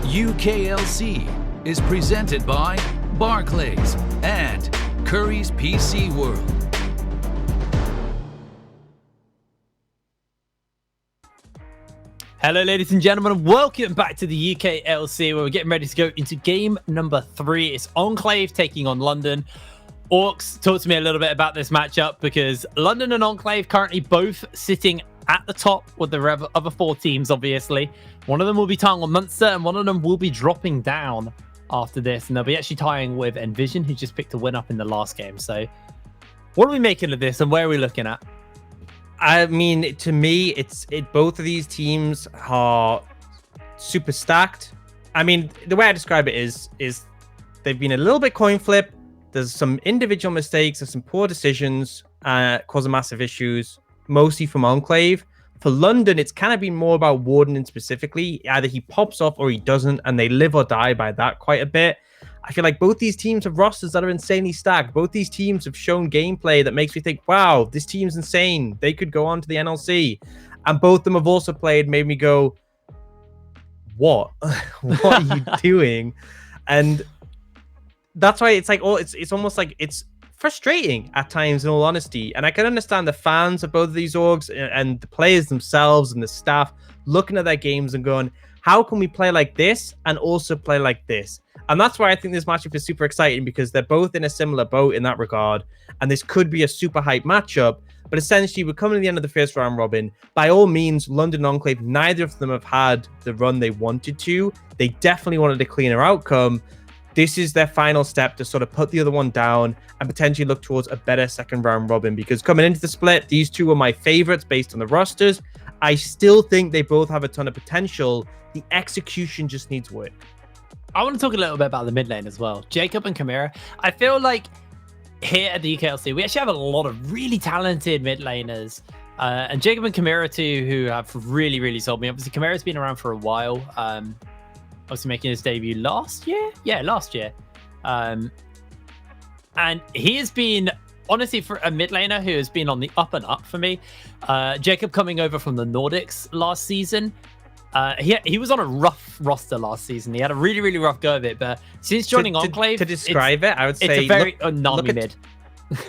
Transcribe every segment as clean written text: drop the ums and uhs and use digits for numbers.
UKLC is presented by Barclays and Curry's PC World. Hello, ladies and gentlemen, and welcome back to the UKLC, where we're getting ready to go into game number 3. It's Enclave taking on London. Orcs, talk to me a little bit about this matchup, because London and Enclave currently both sitting at the top with the other 4 teams, obviously. One of them will be tying on Munster, and one of them will be dropping down after this, and they'll be actually tying with Envision, who just picked a win up in the last game. So what are we making of this, and where are we looking at? I mean, to me, both of these teams are super stacked. I mean, the way I describe it is they've been a little bit coin flip. There's some individual mistakes, there's some poor decisions, causing massive issues, mostly from Enclave. For London, it's kind of been more about Warden specifically. Either he pops off or he doesn't, and they live or die by that quite a bit. I feel like both these teams have rosters that are insanely stacked. Both these teams have shown gameplay that makes me think, wow, this team's insane. They could go on to the NLC. And both of them have also made me go, what? What are you doing? And that's why it's like, it's almost like it's frustrating at times, in all honesty. And I can understand the fans of both of these orgs and the players themselves and the staff looking at their games and going, how can we play like this and also play like this? And that's why I think this matchup is super exciting, because they're both in a similar boat in that regard. And this could be a super hype matchup. But essentially, we're coming to the end of the first round robin. By all means, London and Enclave, neither of them have had the run they wanted to. They definitely wanted a cleaner outcome. This is their final step to sort of put the other one down and potentially look towards a better second round robin. Because coming into the split, these two were my favorites based on the rosters. I still think they both have a ton of potential. The execution just needs work. I want to talk a little bit about the mid lane as well. Jacob and Chimera. I feel like here at the UKLC, we actually have a lot of really talented mid laners. And Jacob and Chimera too, who have really, really sold me. Obviously, Chimera's been around for a while. Obviously making his debut last year. Yeah, last year. And he has been, honestly, for a mid laner who has been on the up and up for me. Jacob coming over from the Nordics last season. He was on a rough roster last season. He had a really, really rough go of it. But since joining Enclave, to describe it, I would say it's a very Nami mid.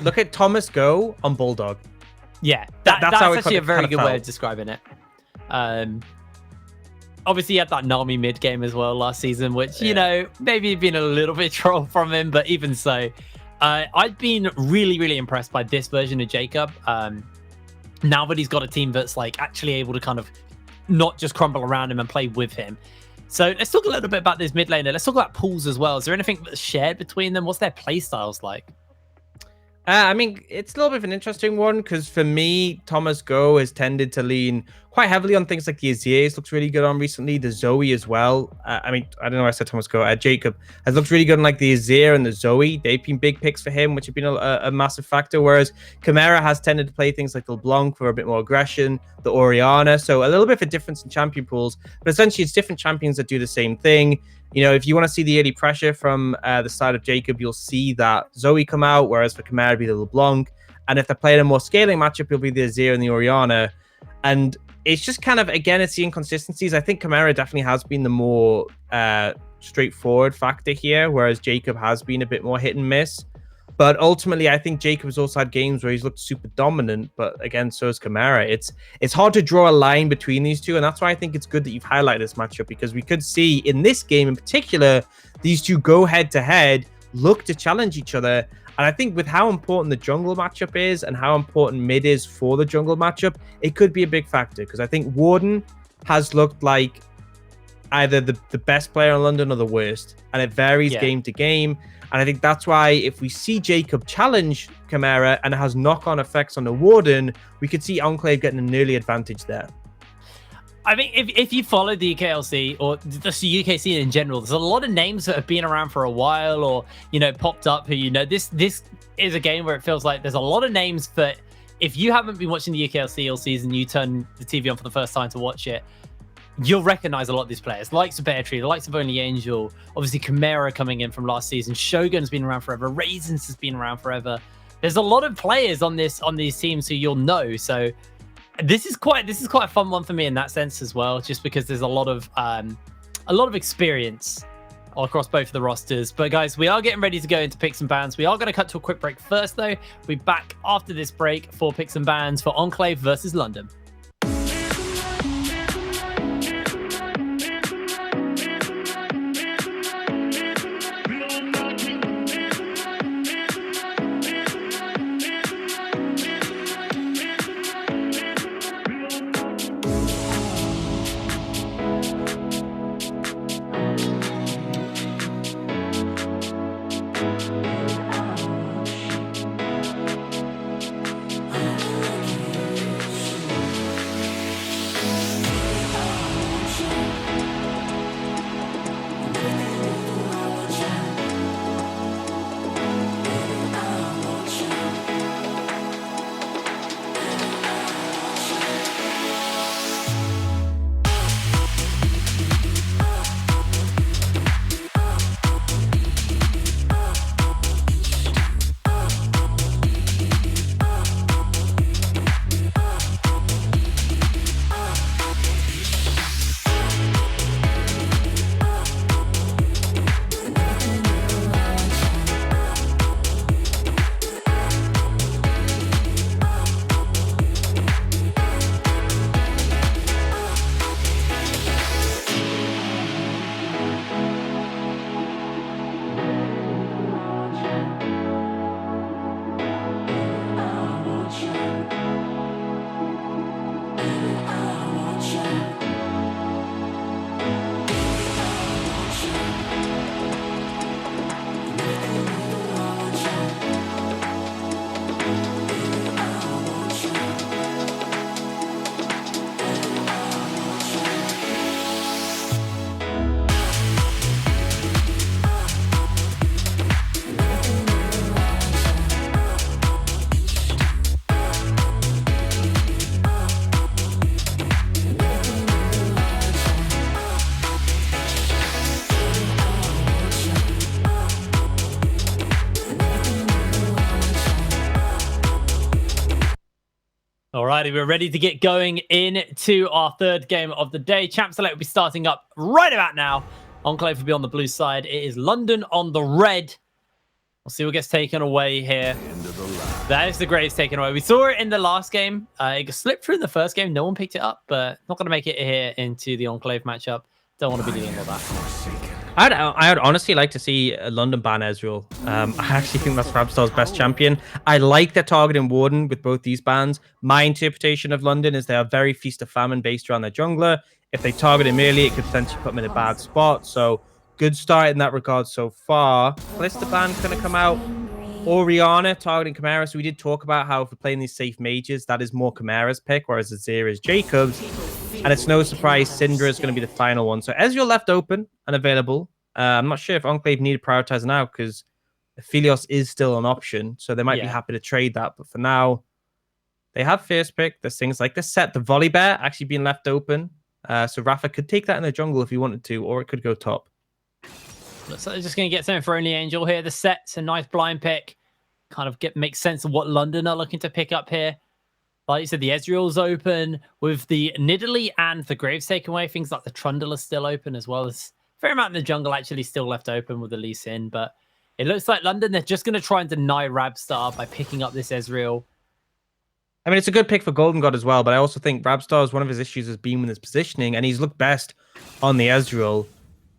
Look at Thomas Go on Bulldog. Yeah, that's actually a very good way of felt. describing it. Obviously, he had that Nami mid game as well last season, which, you know, maybe been a little bit troll from him. But even so, I've been really, really impressed by this version of Jacob. Now that he's got a team that's like actually able to kind of not just crumble around him and play with him. So let's talk a little bit about this mid laner. Let's talk about pools as well. Is there anything that's shared between them? What's their play styles like? I mean, it's a little bit of an interesting one, because for me, Thomas Go has tended to lean quite heavily on things like the Aziz looks really good on recently, the Zoe as well. I mean, I don't know why I said Thomas Go. Jacob has looked really good on like the Azir and the Zoe. They've been big picks for him, which have been a massive factor, whereas Chimera has tended to play things like the LeBlanc for a bit more aggression, the Oriana. So a little bit of a difference in champion pools, but essentially it's different champions that do the same thing. You know, if you want to see the early pressure from the side of Jacob, you'll see that Zoe come out, whereas for Chimera, it'll be the LeBlanc. And if they're playing a more scaling matchup, it'll be the Azir and the Oriana. And it's just kind of, again, it's the inconsistencies. I think Chimera definitely has been the more straightforward factor here, whereas Jacob has been a bit more hit and miss. But ultimately, I think Jacob has also had games where he's looked super dominant, but again, so has Chimera. It's hard to draw a line between these two, and that's why I think it's good that you've highlighted this matchup, because we could see in this game in particular, these two go head-to-head, look to challenge each other. And I think with how important the jungle matchup is and how important mid is for the jungle matchup, it could be a big factor, because I think Warden has looked like either the best player in London or the worst, and it varies game to game. And I think that's why if we see Jacob challenge Chimera and it has knock-on effects on the Warden, we could see Enclave getting an early advantage there. I mean, if you follow the UKLC or just the UK scene in general, there's a lot of names that have been around for a while or, you know, popped up who, you know, this is a game where it feels like there's a lot of names that if you haven't been watching the UKLC all season, you turn the TV on for the first time to watch it, you'll recognize a lot of these players, the likes of Bear Tree, the likes of Only Angel, obviously Chimera coming in from last season, Shogun's been around forever, Raisins has been around forever. There's a lot of players on these teams who you'll know. So this is quite a fun one for me in that sense as well, just because there's a lot of a lot of experience all across both of the rosters. But guys, we are getting ready to go into picks and bans. We are going to cut to a quick break first, though. We'll be back after this break for picks and bans for Enclave versus London. Alrighty, we're ready to get going into our third game of the day. Champ Select will be starting up right about now. Enclave will be on the blue side. It is London on the red. We'll see what gets taken away here. That is the Graves taken away. We saw it in the last game. It slipped through in the first game. No one picked it up, but not going to make it here into the Enclave matchup. Don't want to be dealing with that. I'd honestly like to see a London ban Ezreal. I actually think that's Rabstar's best champion. I like their targeting Warden with both these bans. My interpretation of London is they are very Feast of Famine based around their jungler. If they target him early, it could potentially put them in a bad spot. So good start in that regard so far. Calista ban going to come out. Oriana targeting Chimera. So we did talk about how if we're playing these safe mages, that is more Chimera's pick, whereas Azir is Jacob's. And it's no surprise Syndra is going to be the final one. So Ezreal left open and available. I'm not sure if Enclave need to prioritize now because Aphelios is still an option. So they might be happy to trade that. But for now, they have first pick. There's things like the set, the Volley Bear actually being left open. So Rafa could take that in the jungle if he wanted to, or it could go top. Looks like they're just going to get something for Only Angel here. The set's a nice blind pick. Kind of make sense of what London are looking to pick up here. Like you said, the Ezreal's open with the Nidalee and the Graves taken away. Things like the Trundle are still open as well. There's a fair amount in the jungle actually still left open with the Lee Sin. But it looks like London, they're just going to try and deny Rabstar by picking up this Ezreal. I mean, it's a good pick for Golden God as well. But I also think Rabstar's one of his issues has been with his positioning. And he's looked best on the Ezreal.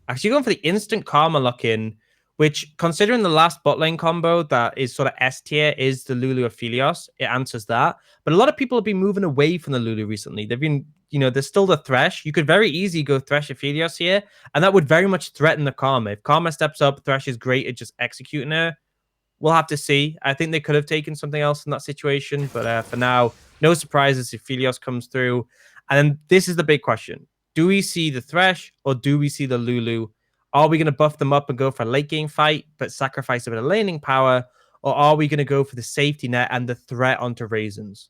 Actually going for the instant Karma lock-in, which, considering the last bot lane combo that is sort of S tier is the Lulu Aphelios, it answers that. But a lot of people have been moving away from the Lulu recently. They've been, there's still the Thresh. You could very easily go Thresh Aphelios here, and that would very much threaten the Karma. If Karma steps up, Thresh is great at just executing her. We'll have to see. I think they could have taken something else in that situation, but for now, no surprises if Aphelios comes through. And then this is the big question. Do we see the Thresh or do we see the Lulu? Are we going to buff them up and go for a late game fight, but sacrifice a bit of laning power? Or are we going to go for the safety net and the threat onto Raisins?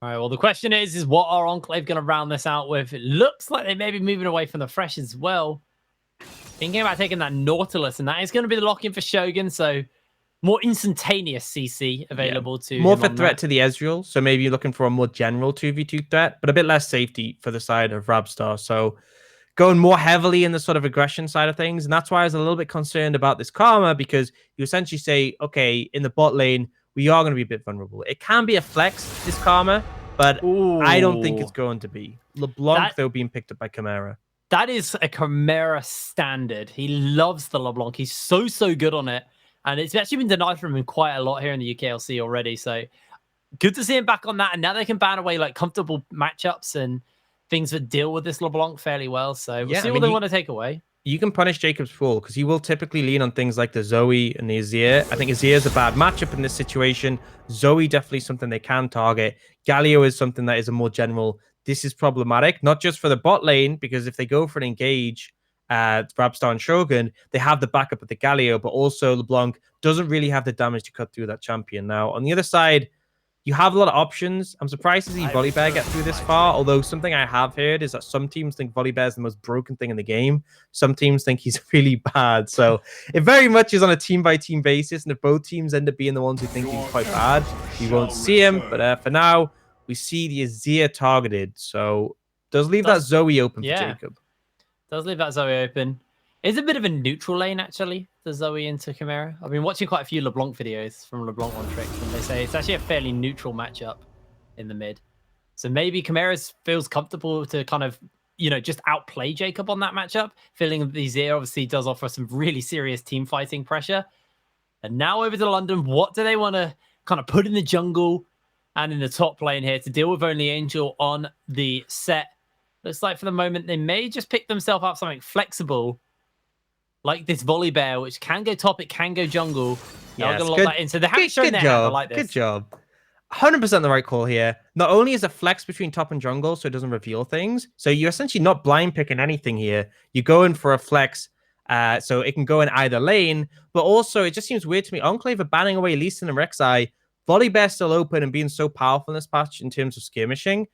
All right, well, the question is what are Enclave going to round this out with? It looks like they may be moving away from the Thresh as well. Thinking about taking that Nautilus, and that is going to be the lock-in for Shogun, so more instantaneous CC available to more for threat to the Ezreal, so maybe you're looking for a more general 2v2 threat, but a bit less safety for the side of Rabstar. So going more heavily in the sort of aggression side of things. And that's why I was a little bit concerned about this Karma, because you essentially say, okay, in the bot lane, we are going to be a bit vulnerable. It can be a flex, this Karma, but I don't think it's going to be. LeBlanc, though, being picked up by Chimera. That is a Chimera standard. He loves the LeBlanc. He's so good on it. And it's actually been denied from him quite a lot here in the UKLC already. So good to see him back on that. And now they can ban away like comfortable matchups and things that deal with this LeBlanc fairly well. So we'll see what they want to take away. You can punish Jacob's Fool because he will typically lean on things like the Zoe and the Azir. I think Azir is a bad matchup in this situation. Zoe definitely something they can target. Galio is something that is a more general. This is problematic, not just for the bot lane, because if they go for an engage, Brabstar and Shogun, they have the backup of the Galio, but also LeBlanc doesn't really have the damage to cut through that champion. Now, on the other side, you have a lot of options. I'm surprised to see Volibear get through this far, although something I have heard is that some teams think Volibear is the most broken thing in the game. Some teams think he's really bad. So it very much is on a team-by-team basis, and if both teams end up being the ones who think he's quite bad, we won't see him. But for now, we see the Azir targeted. So does leave that Zoe open for Jacob. Does leave that Zoe open. It's a bit of a neutral lane, actually, the Zoe into Chimera. I've been watching quite a few LeBlanc videos from LeBlanc on Tricks, and they say it's actually a fairly neutral matchup in the mid. So maybe Chimera feels comfortable to kind of, just outplay Jacob on that matchup. Feeling the Azir obviously does offer some really serious team fighting pressure. And now over to London, what do they want to kind of put in the jungle and in the top lane here to deal with only Angel on the set? Looks like for the moment, they may just pick themselves up something flexible, like this Volibear, which can go top, it can go jungle. Yeah, going to lock that in. So they haven't shown their hand. I like this. Good job. 100% the right call here. Not only is it flex between top and jungle, so it doesn't reveal things. So you're essentially not blind picking anything here. You're going for a flex, so it can go in either lane. But also, it just seems weird to me. Enclave are banning away Lee Sin and Rek'Sai. Volibear still open and being so powerful in this patch in terms of skirmishing.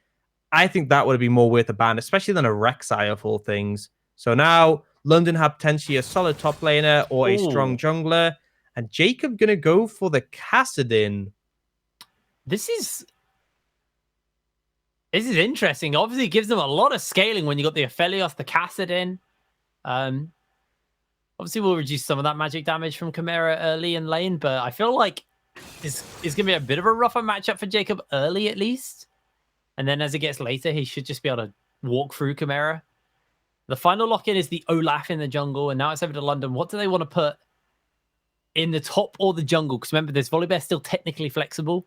I think that would be more worth a ban, especially than a Rek'Sai of all things. So now London have potentially a solid top laner or a strong jungler. And Jacob going to go for the Kassadin. This is interesting. Obviously, it gives them a lot of scaling when you got the Aphelios, the Kassadin. Obviously, we'll reduce some of that magic damage from Chimera early in lane, but I feel like this is going to be a bit of a rougher matchup for Jacob early, at least. And then as it gets later, he should just be able to walk through Chimera. The final lock-in is the Olaf in the jungle, and now it's over to London. What do they want to put in the top or the jungle? Because remember, this Volibear still technically flexible.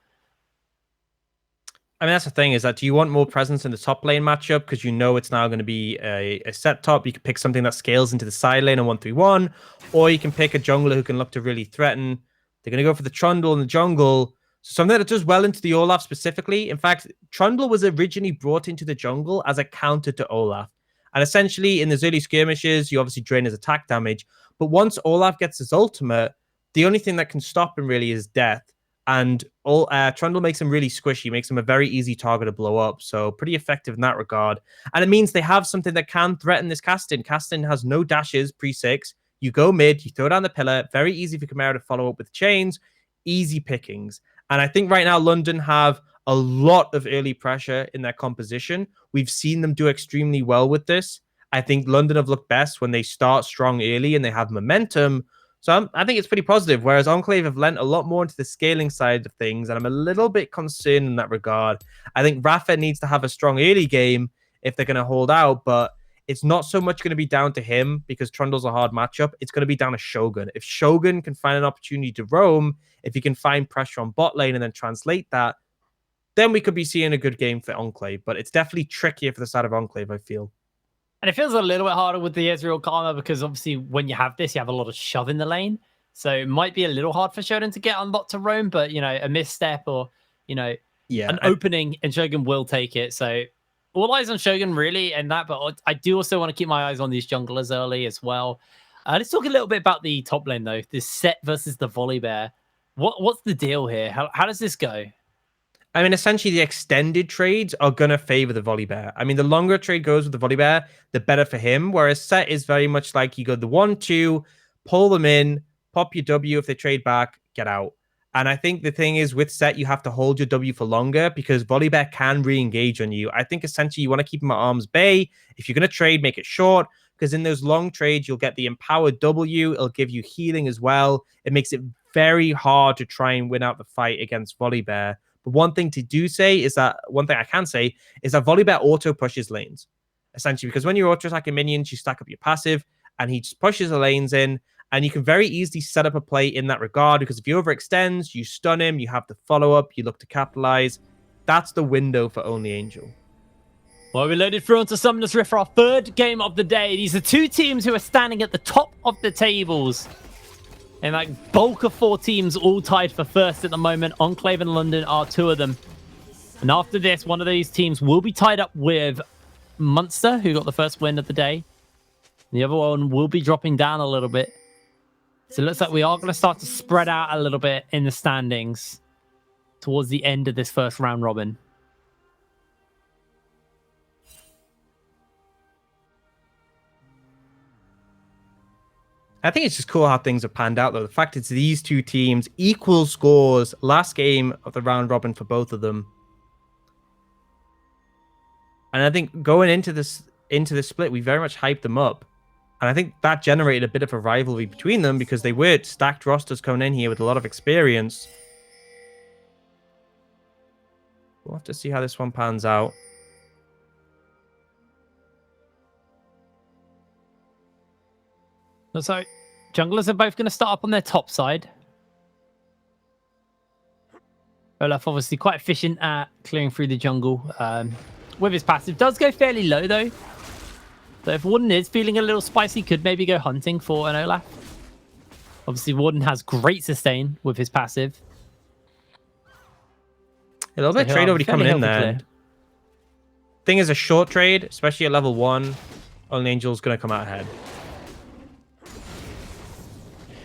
I mean, that's the thing, is that do you want more presence in the top lane matchup? Because it's now going to be a set top. You can pick something that scales into the side lane on 1-3-1, or you can pick a jungler who can look to really threaten. They're going to go for the Trundle in the jungle. So something that does well into the Olaf specifically. In fact, Trundle was originally brought into the jungle as a counter to Olaf. And essentially, in the early skirmishes, you obviously drain his attack damage. But once Olaf gets his ultimate, the only thing that can stop him really is death. And Trundle makes him really squishy, makes him a very easy target to blow up. So pretty effective in that regard. And it means they have something that can threaten this Kassadin. Kassadin has no dashes pre-6. You go mid, you throw down the pillar. Very easy for Chimera to follow up with chains. Easy pickings. And I think right now London have a lot of early pressure in their composition. We've seen them do extremely well with this. I think London have looked best when they start strong early and they have momentum. So I think it's pretty positive, whereas Enclave have lent a lot more into the scaling side of things, and I'm a little bit concerned in that regard. I think Rafa needs to have a strong early game if they're going to hold out, but it's not so much going to be down to him because Trundle's a hard matchup. It's going to be down to Shogun. If Shogun can find an opportunity to roam, if he can find pressure on bot lane and then translate that, then we could be seeing a good game for Enclave. But it's definitely trickier for the side of Enclave, I feel. And it feels a little bit harder with the Ezreal Karma because obviously when you have this, you have a lot of shove in the lane. So it might be a little hard for Shogun to get unlocked to roam, but, a misstep or, an opening and Shogun will take it. So all eyes on Shogun really and that, but I do also want to keep my eyes on these junglers early as well. Let's talk a little bit about the top lane though, this set versus the Volibear. What's the deal here? How does this go? I mean, essentially, the extended trades are going to favor the Volibear. I mean, the longer trade goes with the Volibear, the better for him. Whereas set is very much like you go the 1-2, pull them in, pop your W if they trade back, get out. And I think the thing is, with Set, you have to hold your W for longer because Volibear can re-engage on you. I think essentially you want to keep him at arm's bay. If you're going to trade, make it short, because in those long trades, you'll get the empowered W. It'll give you healing as well. It makes it very hard to try and win out the fight against Volibear. But one thing I can say is that Volibear auto pushes lanes, essentially, because when you're auto attacking minions, you stack up your passive, and he just pushes the lanes in. And you can very easily set up a play in that regard because if he overextends, you stun him, you have the follow-up, you look to capitalize. That's the window for Only Angel. Well, we loaded through onto Summoner's Rift for our third game of the day. These are two teams who are standing at the top of the tables. And that bulk of 4 teams all tied for first at the moment. Enclave and London are 2 of them. And after this, one of these teams will be tied up with Munster, who got the first win of the day. And the other one will be dropping down a little bit. So it looks like we are going to start to spread out a little bit in the standings towards the end of this first round robin. I think it's just cool how things have panned out, though. The fact it's these 2 teams, equal scores, last game of the round robin for both of them. And I think going into this split, we very much hyped them up. And I think that generated a bit of a rivalry between them because they were stacked rosters coming in here with a lot of experience. We'll have to see how this one pans out. So, junglers are both going to start up on their top side. Olaf obviously quite efficient at clearing through the jungle with his passive. Does go fairly low, though. So if Warden is feeling a little spicy, could maybe go hunting for an Olaf. Obviously, Warden has great sustain with his passive. A little bit of trade already coming in there. Thing is, a short trade, especially at level 1, Only Angel's going to come out ahead.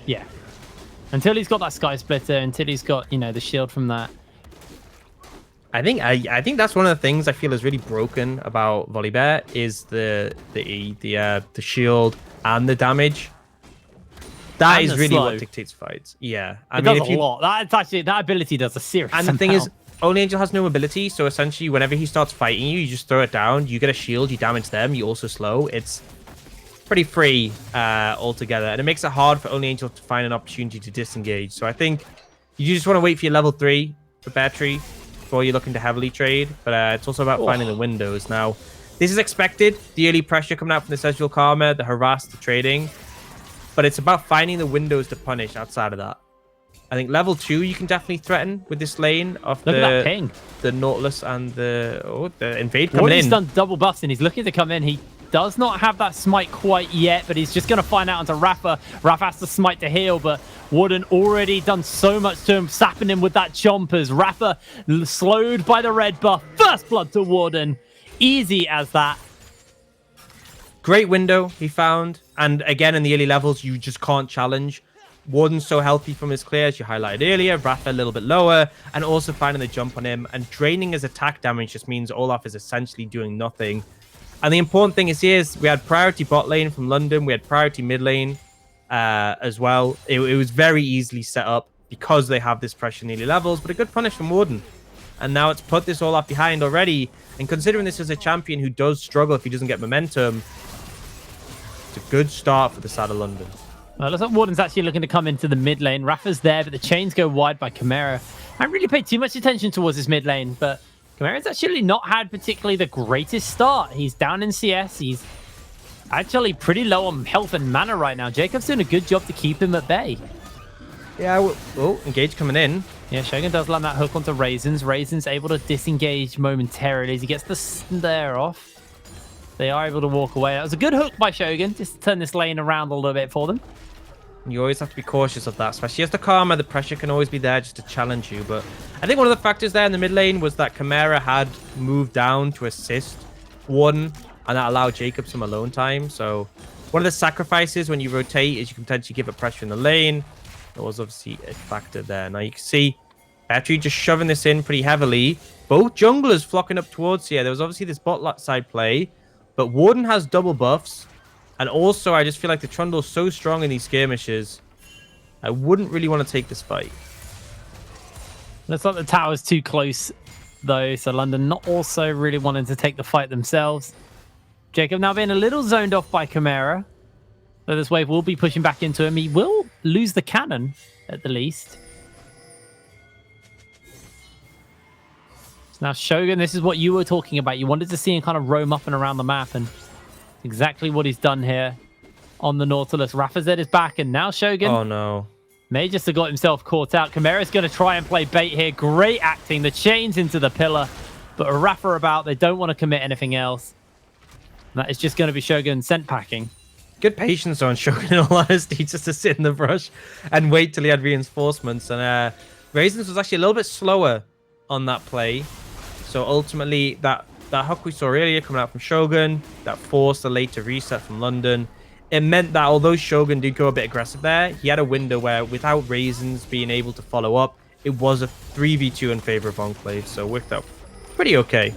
Yeah. Until he's got that Sky Splitter, until he's got, the shield from that. I think that's one of the things I feel is really broken about Volibear is the shield and the damage. That is really what dictates fights. Yeah, I mean, does a lot. That ability does a serious amount. And the thing is, Only Angel has no mobility, so essentially, whenever he starts fighting you, you just throw it down. You get a shield, you damage them, you also slow. It's pretty free altogether, and it makes it hard for Only Angel to find an opportunity to disengage. So I think you just want to wait for your level 3 for battery before you're looking to heavily trade, but it's also about finding the windows. Now, this is expected, the early pressure coming out from the Sexual Karma, the harass, the trading, but it's about finding the windows to punish outside of that. I think level 2 you can definitely threaten with this lane of the Nautilus and the invade coming in. He's done double busting. He's looking to come in. He does not have that smite quite yet, but he's just going to find out onto Rafa. Rafa has to smite to heal, but Warden already done so much to him, sapping him with that chompers. Rafa slowed by the red buff. First blood to Warden. Easy as that. Great window he found. And again, in the early levels, you just can't challenge. Warden's so healthy from his clear, as you highlighted earlier. Rafa a little bit lower, and also finding the jump on him. And draining his attack damage just means Olaf is essentially doing nothing. And the important thing is here is we had priority bot lane from London. We had priority mid lane as well. It was very easily set up because they have this pressure in early levels, but a good punish from Warden. And now it's put this Olaf behind already. And considering this is a champion who does struggle if he doesn't get momentum, it's a good start for the side of London. Well, looks like Warden's actually looking to come into the mid lane. Rafa's there, but the chains go wide by Chimera. I haven't really paid too much attention towards this mid lane, but Chimera's actually not had particularly the greatest start. He's down in CS. He's actually pretty low on health and mana right now. Jacob's doing a good job to keep him at bay. Yeah, oh, Engage coming in. Yeah, Shogun does land that hook onto Raisins. Raisins able to disengage momentarily as he gets the snare off. They are able to walk away. That was a good hook by Shogun, just to turn this lane around a little bit for them. You always have to be cautious of that, especially as the Karma. The pressure can always be there just to challenge you. But I think one of the factors there in the mid lane was that Chimera had moved down to assist Warden, and that allowed Jacob some alone time. So one of the sacrifices when you rotate is you can potentially give it pressure in the lane. There was obviously a factor there. Now you can see Battery just shoving this in pretty heavily. Both junglers flocking up towards here. There was obviously this bot side play, but Warden has double buffs. And also, I just feel like the Trundle's so strong in these skirmishes. I wouldn't really want to take this fight. Looks like the tower's too close, though, so London not also really wanting to take the fight themselves. Jacob now being a little zoned off by Chimera. So this wave will be pushing back into him. He will lose the cannon, at the least. So now Shogun, this is what you were talking about. You wanted to see him kind of roam up and around the map, and exactly what he's done here on the Nautilus. Rafa Z is back, and now Shogun... Oh, no. May just have got himself caught out. Chimera's going to try and play bait here. Great acting. The chains into the pillar. But a Rafa about. They don't want to commit anything else. And that is just going to be Shogun scent packing. Good patience on Shogun, in all honesty, just to sit in the brush and wait till he had reinforcements. And Raisins was actually a little bit slower on that play. So ultimately, that hook we saw earlier coming out from Shogun, that forced a later reset from London. It meant that although Shogun did go a bit aggressive there, he had a window where, without Raisins being able to follow up, it was a 3v2 in favor of Enclave, so worked out pretty okay.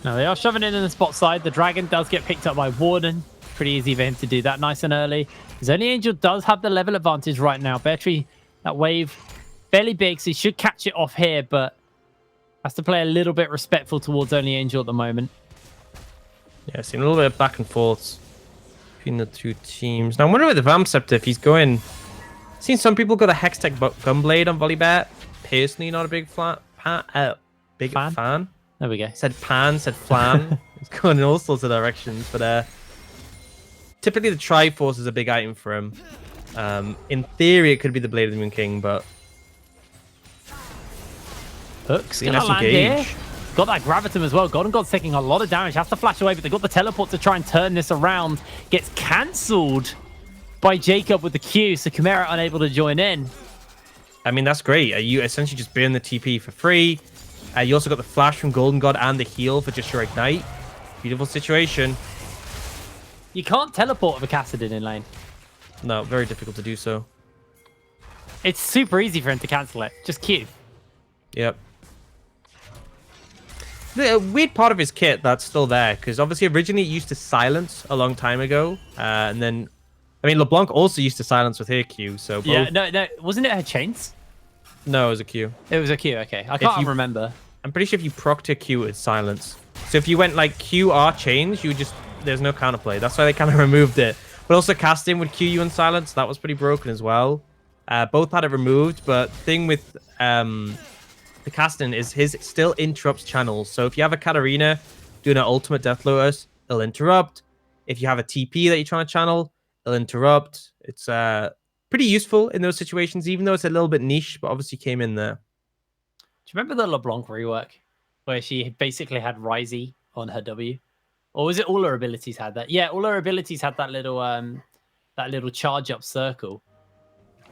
Now they are shoving in the spot side. The Dragon does get picked up by Warden. Pretty easy for him to do that nice and early. Only Angel does have the level advantage right now. Beartree, that wave, fairly big, so he should catch it off here, but has to play a little bit respectful towards Only Angel at the moment. Yeah, seen a little bit of back and forths between the two teams. Now, I'm wondering with the Vamscepter if he's going... I've seen some people go the Hextech Gunblade on Volleybet. Personally, not a big fan. There we go. Said pan, said flan. It's going in all sorts of directions. But typically, the Triforce is a big item for him. In theory, it could be the Blade of the Moon King, but... Hooks gonna land here. Got that Gravitum as well. Golden God's taking a lot of damage. Has to flash away, but they got the teleport to try and turn this around. Gets cancelled by Jacob with the Q, so Chimera unable to join in. I mean, that's great. You essentially just burn the TP for free. You also got the flash from Golden God and the heal for just your Ignite. Beautiful situation. You can't teleport with a Cassidin in lane. No, very difficult to do so. It's super easy for him to cancel it. Just Q. Yep. The weird part of his kit that's still there, because obviously originally it used to silence a long time ago, and then, I mean, LeBlanc also used to silence with her Q, so both... Yeah, no, wasn't it her chains? No, it was a Q. It was a Q, okay. I can't remember. I'm pretty sure if you procced her Q, it's silence. So if you went like Q R chains, you just, there's no counterplay. That's why they kind of removed it. But also casting would Q you in silence, that was pretty broken as well. Both had it removed, but thing with... the casting is his still interrupts channels. So if you have a Katarina doing an ultimate Death Lotus, it'll interrupt. If you have a TP that you're trying to channel, it'll interrupt. It's pretty useful in those situations, even though it's a little bit niche, but obviously came in there. Do you remember the LeBlanc rework where she basically had Ryzie on her W? Or was it all her abilities had that? Yeah, all her abilities had that little charge up circle.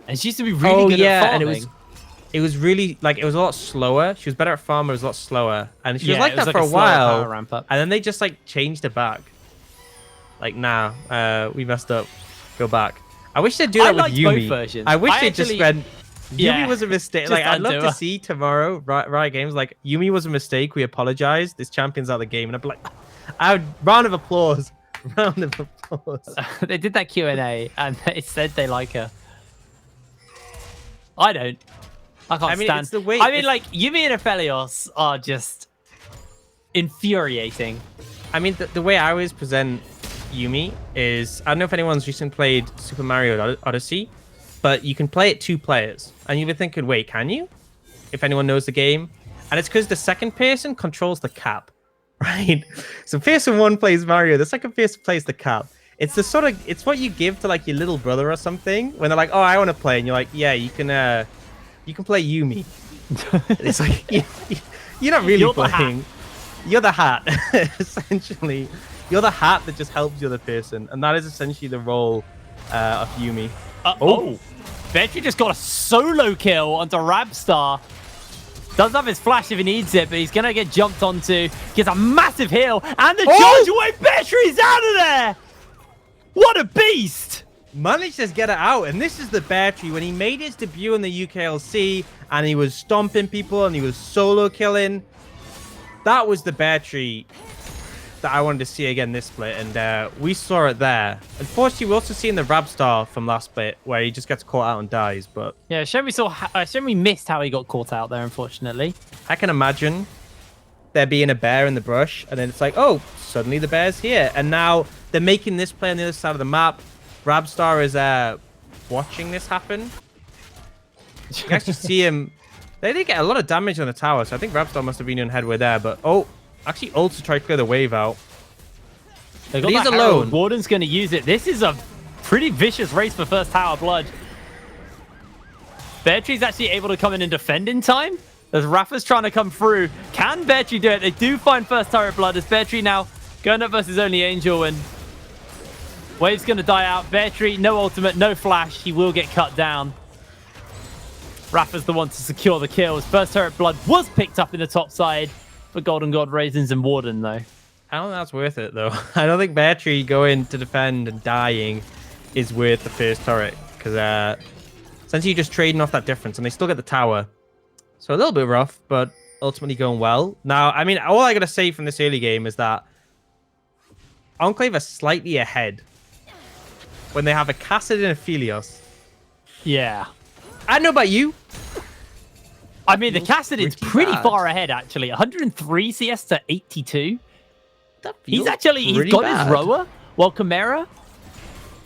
And she used to be really good at farming. And it was really, like, it was a lot slower. She was better at farm, but it was a lot slower. And she was like that for a while. Ramp up. And then they just, like, changed it back. Like, nah, we messed up. Go back. I wish they'd do that with Yumi. Both versions. I wish they just went, Yeah, Yumi was a mistake. Like, I'd love to see tomorrow, Riot Games, like, Yumi was a mistake. We apologize. This champion's out of the game. And I'd be like, round of applause. Round of applause. They did that Q&A, and they said they like her. I don't. I can't stand. It's the way, I mean, like, Yumi and Aphelios are just infuriating. I mean, the way I always present Yumi is, I don't know if anyone's recently played Super Mario Odyssey, but you can play it 2 players. And you've been thinking, wait, can you? If anyone knows the game. And it's because the second person controls the cap, right? So person 1 plays Mario, the second person plays the cap. It's the sort of, it's what you give to like your little brother or something when they're like, oh, I want to play. And you're like, yeah, you can play Yumi. It's like, you're not really playing. You're the hat, essentially. You're the hat that just helps the other person. And that is essentially the role of Yumi. Beartree just got a solo kill onto Rabstar. Does have his flash if he needs it, but he's going to get jumped onto. Gets a massive heal. And the charge away. Beartree's out of there. What a beast. Managed to get it out, and this is the Beartree when he made his debut in the UKLC and he was stomping people and he was solo killing. That was the Beartree that I wanted to see again this split, and we saw it there. Unfortunately, we also seen the Rabstar from last split where he just gets caught out and dies. But yeah, Shenmue missed how he got caught out there, unfortunately. I can imagine there being a bear in the brush, and then it's like, oh, suddenly the bear's here, and now they're making this play on the other side of the map. Rabstar is watching this happen. You can actually see him. They did get a lot of damage on the tower, so I think Rabstar must have been in headway there. But oh, actually, also try to clear the wave out. They got He's that alone. Herald. Warden's going to use it. This is a pretty vicious race for first tower blood. Beartree's actually able to come in and defend in time. As Rafa's trying to come through. Can Beartree do it? They do find first tower blood. As Beartree now going up versus only Angel, and Wave's going to die out. Beartree, no ultimate, no flash. He will get cut down. Rafa's the one to secure the kills. First turret blood was picked up in the top side for Golden God, Raisins, and Warden, though. I don't think that's worth it, though. I don't think Beartree going to defend and dying is worth the first turret, because essentially you're just trading off that difference, and they still get the tower. So a little bit rough, but ultimately going well. Now, I mean, all I got to say from this early game is that Enclave are slightly ahead when they have a Cassid and a Phelios. Yeah. I don't know about you. I mean, the Cassid's pretty bad. far ahead, actually. 103 CS to 82. He's got pretty his bad. rower, while Chimera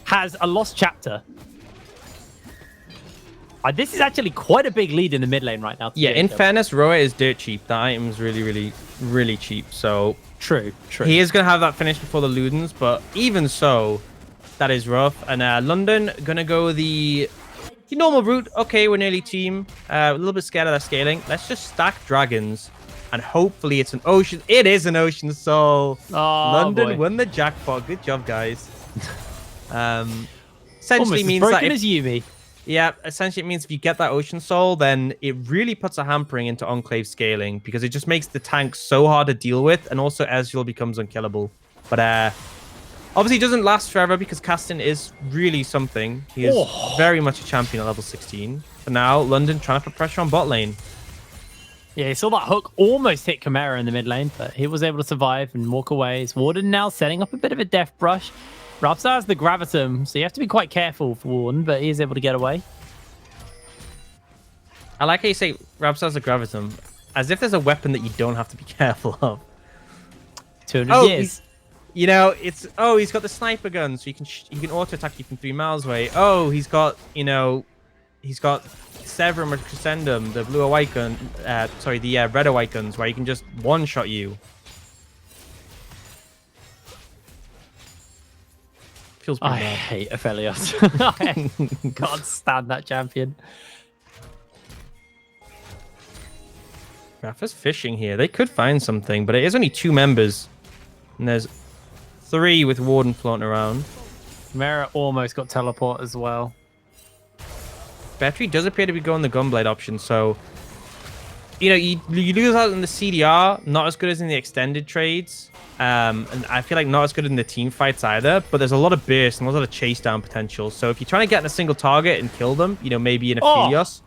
has a lost chapter. This is actually quite a big lead in the mid lane right now. Yeah, in fairness, Roa is dirt cheap. That item's really cheap. So True. he is going to have that finish before the Ludens, but even so, that is rough. And London going to go the normal route. Okay, we're nearly team. A little bit scared of that scaling. Let's just stack dragons, and hopefully it's an ocean. It is an ocean soul. Oh, London boy. won the jackpot. Good job, guys. Essentially Almost as means broken that as Yumi. yeah, essentially it means if you get that Ocean Soul, then it really puts a hampering into Enclave scaling, because it just makes the tank so hard to deal with, and also Ezreal becomes unkillable. But obviously it doesn't last forever, because Caston is really something. He is very much a champion at level 16. But now London trying to put pressure on bot lane. Yeah, he saw that hook almost hit Chimera in the mid lane, but he was able to survive and walk away. Warden now setting up a bit of a death brush. Rabstar has the Gravitum, so you have to be quite careful for Warden, but he is able to get away. I like how you say Rabstar's a Gravitum, as if there's a weapon that you don't have to be careful of. 200 years. You know, it's he's got the sniper gun, so he can auto attack you from 3 miles away. Oh, he's got Severum or Crescendum, the blue or white gun. Sorry, the red or white guns, where he can just one shot you. Feels pretty I bad. hate Aphelios. I can't stand that champion. Rafa's fishing here. They could find something, but it is only 2 members. And there's 3 with Warden floating around. Chimera almost got teleport as well. Battery does appear to be going the Gunblade option, so you know, you lose out in the CDR, not as good as in the extended trades. And I feel like not as good in the team fights either, but there's a lot of burst and a lot of chase down potential. So if you're trying to get in a single target and kill them, you know, maybe in a Phelios,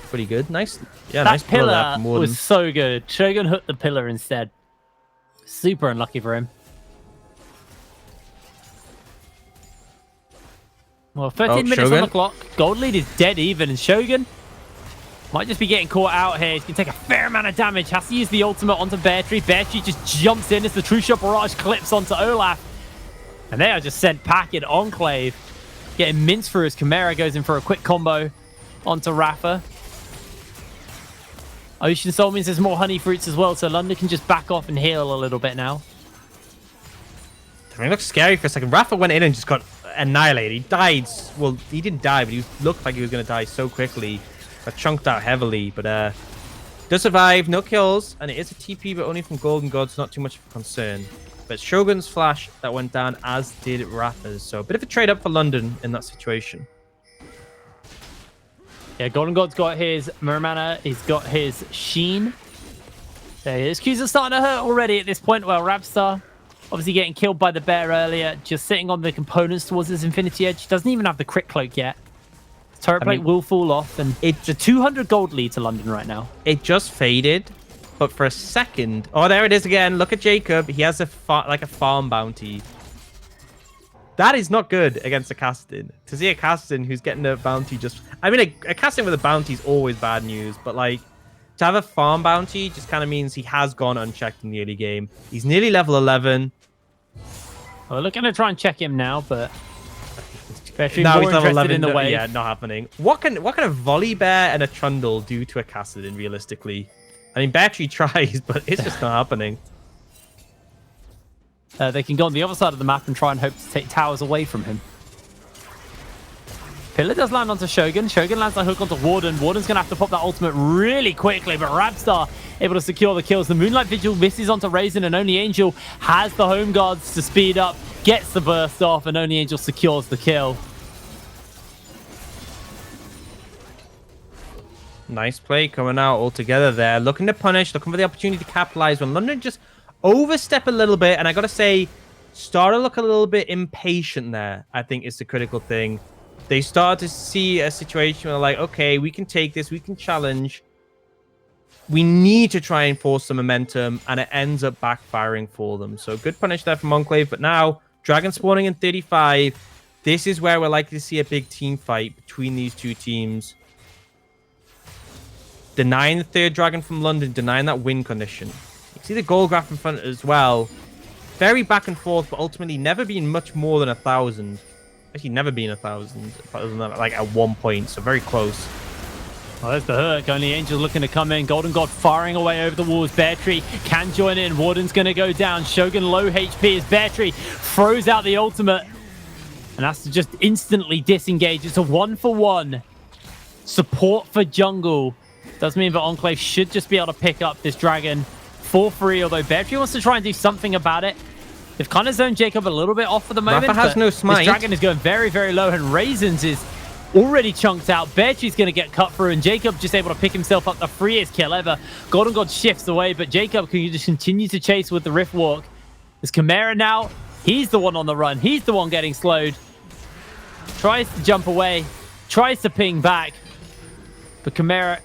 pretty good. Nice. Yeah, That nice pillar there pillar from Warden. was so good. Shogun hooked the pillar instead. Super unlucky for him. Well, 13 minutes Shogun. on the clock. Gold lead is dead even, and Shogun might just be getting caught out here. He's going to take a fair amount of damage. Has to use the ultimate onto Beartree. Beartree just jumps in as the True Shot Barrage clips onto Olaf. And they are just sent packing. Enclave getting minced through as Chimera goes in for a quick combo onto Rafa. Ocean Soul means there's more honey fruits as well, so London can just back off and heal a little bit now. I mean, it looks scary for a second. Rafa went in and just got annihilated. He died. Well, he didn't die, but he looked like he was going to die so quickly. Got chunked out heavily, but does survive. No kills, and it is a TP, but only from Golden Gods. Not too much of a concern. But Shogun's flash that went down, as did Rafa's. So a bit of a trade up for London in that situation. Yeah, Golden God's got his Muramana. He's got his Sheen. There he is. Q's are starting to hurt already at this point. Well, Rabstar obviously getting killed by the bear earlier. Just sitting on the components towards his Infinity Edge. Doesn't even have the crit cloak yet. Turret plate will fall off. And it's a 200 gold lead to London right now. It just faded But for a second... Oh, there it is again. Look at Jacob. He has a farm bounty. That is not good against a Cassidin. To see a Cassidin who's getting a bounty just... I mean, a Cassidin with a bounty is always bad news. But, like, to have a farm bounty just kind of means he has gone unchecked in the early game. He's nearly level 11. Well, looking to try and check him now, but... Especially now he's level 11. In the wave. Yeah, not happening. What can a Volley Bear and a Trundle do to a Cassidin, realistically? I mean, Battery tries, but it's just not happening. They can go on the other side of the map and try and hope to take towers away from him. Pillar does land onto Shogun. Shogun lands that hook onto Warden. Warden's going to have to pop that ultimate really quickly, but Rabstar able to secure the kills. The Moonlight Vigil misses onto Raisin, and Only Angel has the home guards to speed up, gets the burst off, and Only Angel secures the kill. Nice play coming out all together there. Looking to punish, looking for the opportunity to capitalize when London just overstep a little bit. And I got to say, start to look a little bit impatient there, I think is the critical thing. They start to see a situation where they're like, okay, we can take this, we can challenge. We need to try and force some momentum, and it ends up backfiring for them. So good punish there from Enclave, but now Dragon spawning in 35. This is where we're likely to see a big team fight between these two teams. Denying the third Dragon from London, denying that win condition. You see the goal graph in front as well. Very back and forth, but ultimately never been much more than 1,000. Actually, never been 1,000, like at one point, so very close. Well, there's the hook. Only Angel looking to come in. Golden God firing away over the walls. Bear Tree can join in. Warden's going to go down. Shogun low HP as Bear Tree throws out the ultimate. And has to just instantly disengage. It's a 1-for-1. Support for jungle. Does mean that Enclave should just be able to pick up this dragon for free, although Bear Tree wants to try and do something about it. They've kind of zoned Jacob a little bit off for the moment. Rafa has no smite. This dragon is going very, very low, and Raisins is already chunked out. Bear Tree's going to get cut through, and Jacob just able to pick himself up the freest kill ever. Golden God shifts away, but Jacob can just continue to chase with the Rift Walk. There's Chimera now. He's the one on the run. He's the one getting slowed. Tries to jump away. Tries to ping back. But Chimera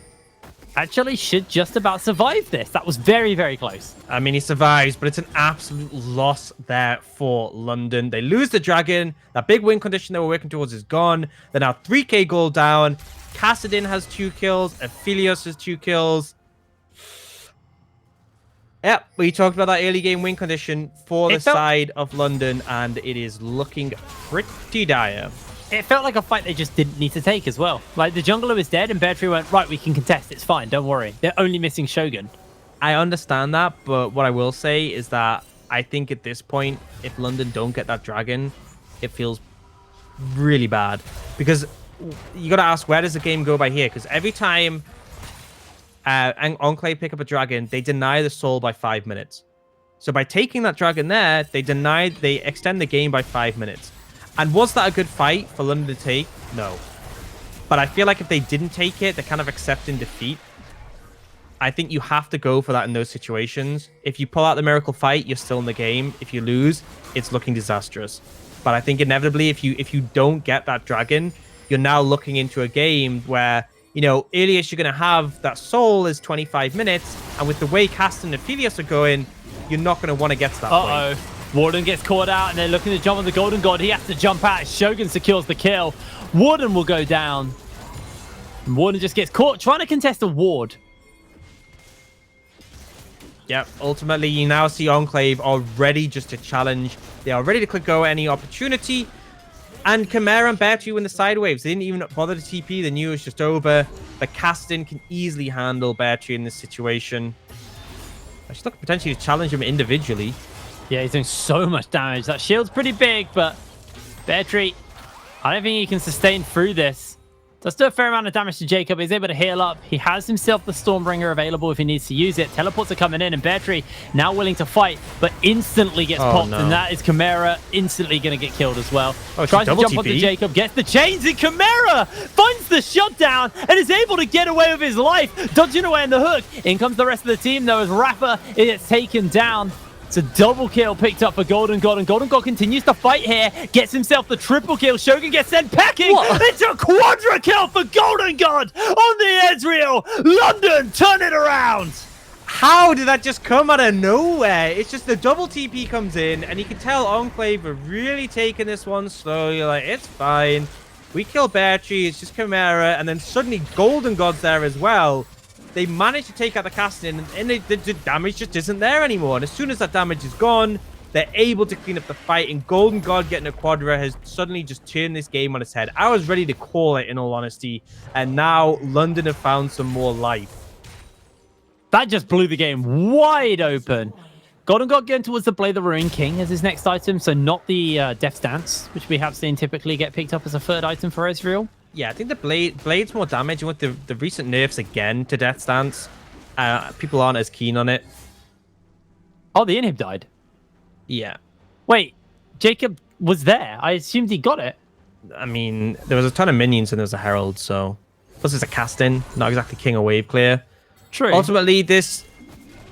actually should just about survive this. That was very, very close. I mean, he survives, but it's an absolute loss there for London. They lose the dragon. That big win condition they were working towards is gone. They're now 3k gold down. Cassidin has 2 kills. Aphelios has 2 kills. Yep, we talked about that early game win condition for the side of London, and it is looking pretty dire. It felt like a fight they just didn't need to take as well. Like, the jungler was dead, and Bear Tree went, right, we can contest. It's fine. Don't worry. They're only missing Shogun. I understand that, but what I will say is that I think at this point, if London don't get that dragon, it feels really bad. Because you got to ask, where does the game go by here? Because every time Enclave pick up a dragon, they deny the soul by 5 minutes. So by taking that dragon there, they extend the game by 5 minutes. And was that a good fight for London to take? No. But I feel like if they didn't take it, they're kind of accepting defeat. I think you have to go for that in those situations. If you pull out the miracle fight, you're still in the game. If you lose, it's looking disastrous. But I think inevitably, if you don't get that dragon, you're now looking into a game where, you know, earliest you're going to have that soul is 25 minutes. And with the way Cast and Aphelios are going, you're not going to want to get to that point. Warden gets caught out, and they're looking to jump on the Golden God. He has to jump out. Shogun secures the kill. Warden will go down. And Warden just gets caught trying to contest a ward. Yep, ultimately, you now see Enclave are ready just to challenge. They are ready to click go at any opportunity. And Chimera and Bear Tree win the side waves. They didn't even bother to TP. They knew it was just over. The Castin can easily handle Bear Tree in this situation. I should look potentially to challenge him individually. Yeah, he's doing so much damage. That shield's pretty big, but Bear Tree, I don't think he can sustain through this. Does do a fair amount of damage to Jacob. He's able to heal up. He has himself the Stormbringer available if he needs to use it. Teleports are coming in, and Bear Tree now willing to fight, but instantly gets popped, and that is Chimera instantly going to get killed as well. Tries to jump onto Jacob, gets the chains, and Chimera finds the shutdown and is able to get away with his life, dodging away in the hook. In comes the rest of the team, though, as Rafa gets taken down. It's a double kill picked up for Golden God, and Golden God continues to fight here. Gets himself the triple kill. Shogun gets sent packing. It's a quadra kill for Golden God on the Ezreal. London, turn it around. How did that just come out of nowhere? It's just the double TP comes in, and you can tell Enclave are really taking this one slow. You're like, it's fine. We kill Bear Tree, it's just Chimera, and then suddenly Golden God's there as well. They manage to take out the casting, and the damage just isn't there anymore. And as soon as that damage is gone, they're able to clean up the fight, and Golden God getting a Quadra has suddenly just turned this game on its head. I was ready to call it, in all honesty, and now London have found some more life. That just blew the game wide open. Golden God going towards the Blade of the Ruin King as his next item, so not the Death's Dance, which we have seen typically get picked up as a third item for Ezreal. Yeah, I think the Blade's more damage, and with the recent nerfs again to Death's Dance, people aren't as keen on it. Oh, the inhib died. Yeah. Wait, Jacob was there. I assumed he got it. I mean, there was a ton of minions and there was a Herald, so... Plus it's a cast-in, not exactly King or Wave Clear. True. Ultimately, this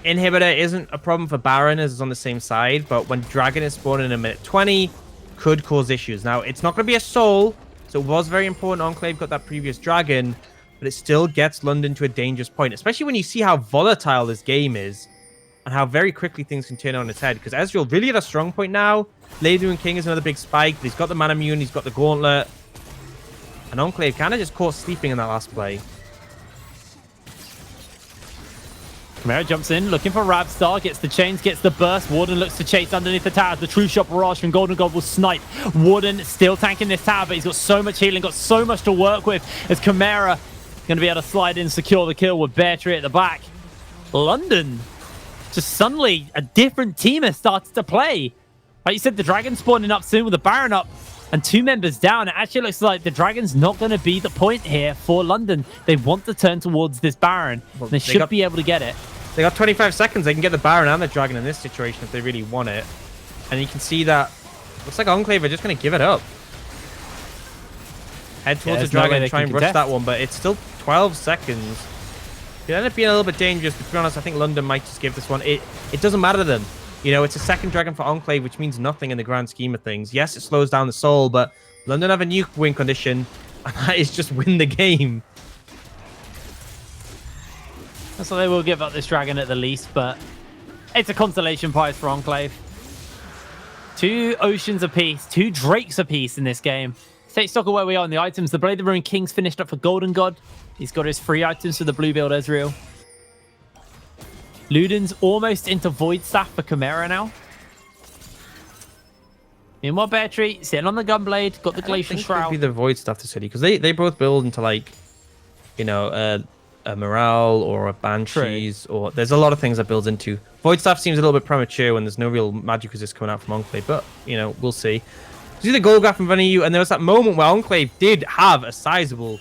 inhibitor isn't a problem for Baron as it's on the same side, but when Dragon is spawning in a minute 20, could cause issues. Now, it's not going to be a soul, so it was very important Enclave got that previous Dragon, but it still gets London to a dangerous point, especially when you see how volatile this game is and how very quickly things can turn on its head, because Ezreal really at a strong point now. Lady and King is another big spike, but he's got the Mana Immune, he's got the Gauntlet, and Enclave kind of just caught sleeping in that last play. Chimera jumps in, looking for Rabstar, gets the chains, gets the burst. Warden looks to chase underneath the tower. The True Shot Barrage from Golden God will snipe. Warden still tanking this tower, but he's got so much healing, got so much to work with as Chimera going to be able to slide in, secure the kill with Bear Tree at the back. London, just suddenly a different team has started to play. Like you said, the Dragon spawning up soon with the Baron up and 2 members down. It actually looks like the Dragon's not going to be the point here for London. They want to turn towards this Baron. Well, they should be able to get it. They got 25 seconds. They can get the Baron and the Dragon in this situation if they really want it. And you can see that looks like Enclave are just going to give it up. Head towards the Dragon and try and rush that one, but it's still 12 seconds. It ended up being a little bit dangerous, but to be honest, I think London might just give this one. It doesn't matter to them. You know, it's a second Dragon for Enclave, which means nothing in the grand scheme of things. Yes, it slows down the soul, but London have a nuke win condition, and that is just win the game. So they will give up this Dragon at the least, but it's a consolation prize for Enclave. 2 Oceans apiece, 2 Drakes apiece in this game. Let's take stock of where we are in the items. The Blade of the Ruin King's finished up for Golden God. He's got his 3 items for the blue build Ezreal. Luden's almost into Void Staff for Chimera now. Meanwhile, Bear Tree sitting on the Gunblade, got the Glacial Shroud. Be the Void Staff to City, because they both build into, like, you know, a Morale or a Banshees, or there's a lot of things that builds into. Void Staff seems a little bit premature when there's no real magic resist coming out from Enclave, but, you know, we'll see. See the gold graph in front of you, and there was that moment where Enclave did have a sizable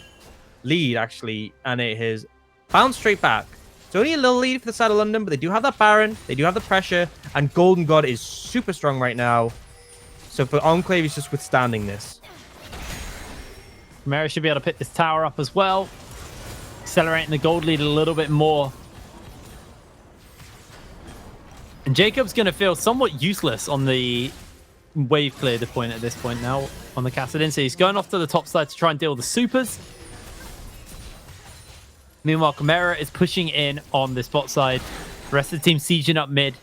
lead, actually, and it has bounced straight back. It's only a little lead for the side of London, but they do have that Baron, they do have the pressure, and Golden God is super strong right now. So for Enclave, he's just withstanding this. Chimera should be able to pick this tower up as well. Accelerating the gold lead a little bit more. And Jacob's going to feel somewhat useless on the wave clear point at this point now on the Cassadin. So he's going off to the top side to try and deal with the supers. Meanwhile, Chimera is pushing in on this bot side. The rest of the team sieging up mid.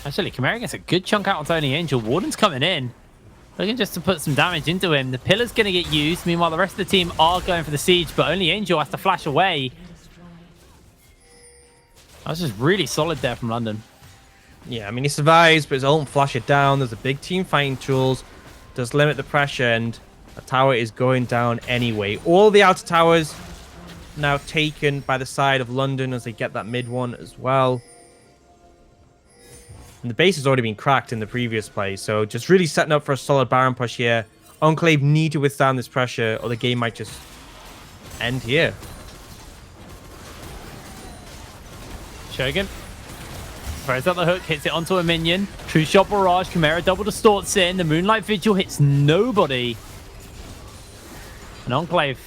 Actually, Chimera gets a good chunk out on Tony Angel. Warden's coming in. Looking just to put some damage into him. The pillar's going to get used. Meanwhile, the rest of the team are going for the siege, but only Angel has to flash away. That was just really solid there from London. Yeah, I mean, he survives, but his ult flash it down. There's a big team fighting tools. Does limit the pressure, and the tower is going down anyway. All the outer towers now taken by the side of London as they get that mid one as well. And the base has already been cracked in the previous play, so just really setting up for a solid Baron push here. Enclave need to withstand this pressure, or the game might just end here. Shogun throws out the hook, hits it onto a minion. True Shot Barrage, Chimera double distorts in. The Moonlight Vigil hits nobody. And Enclave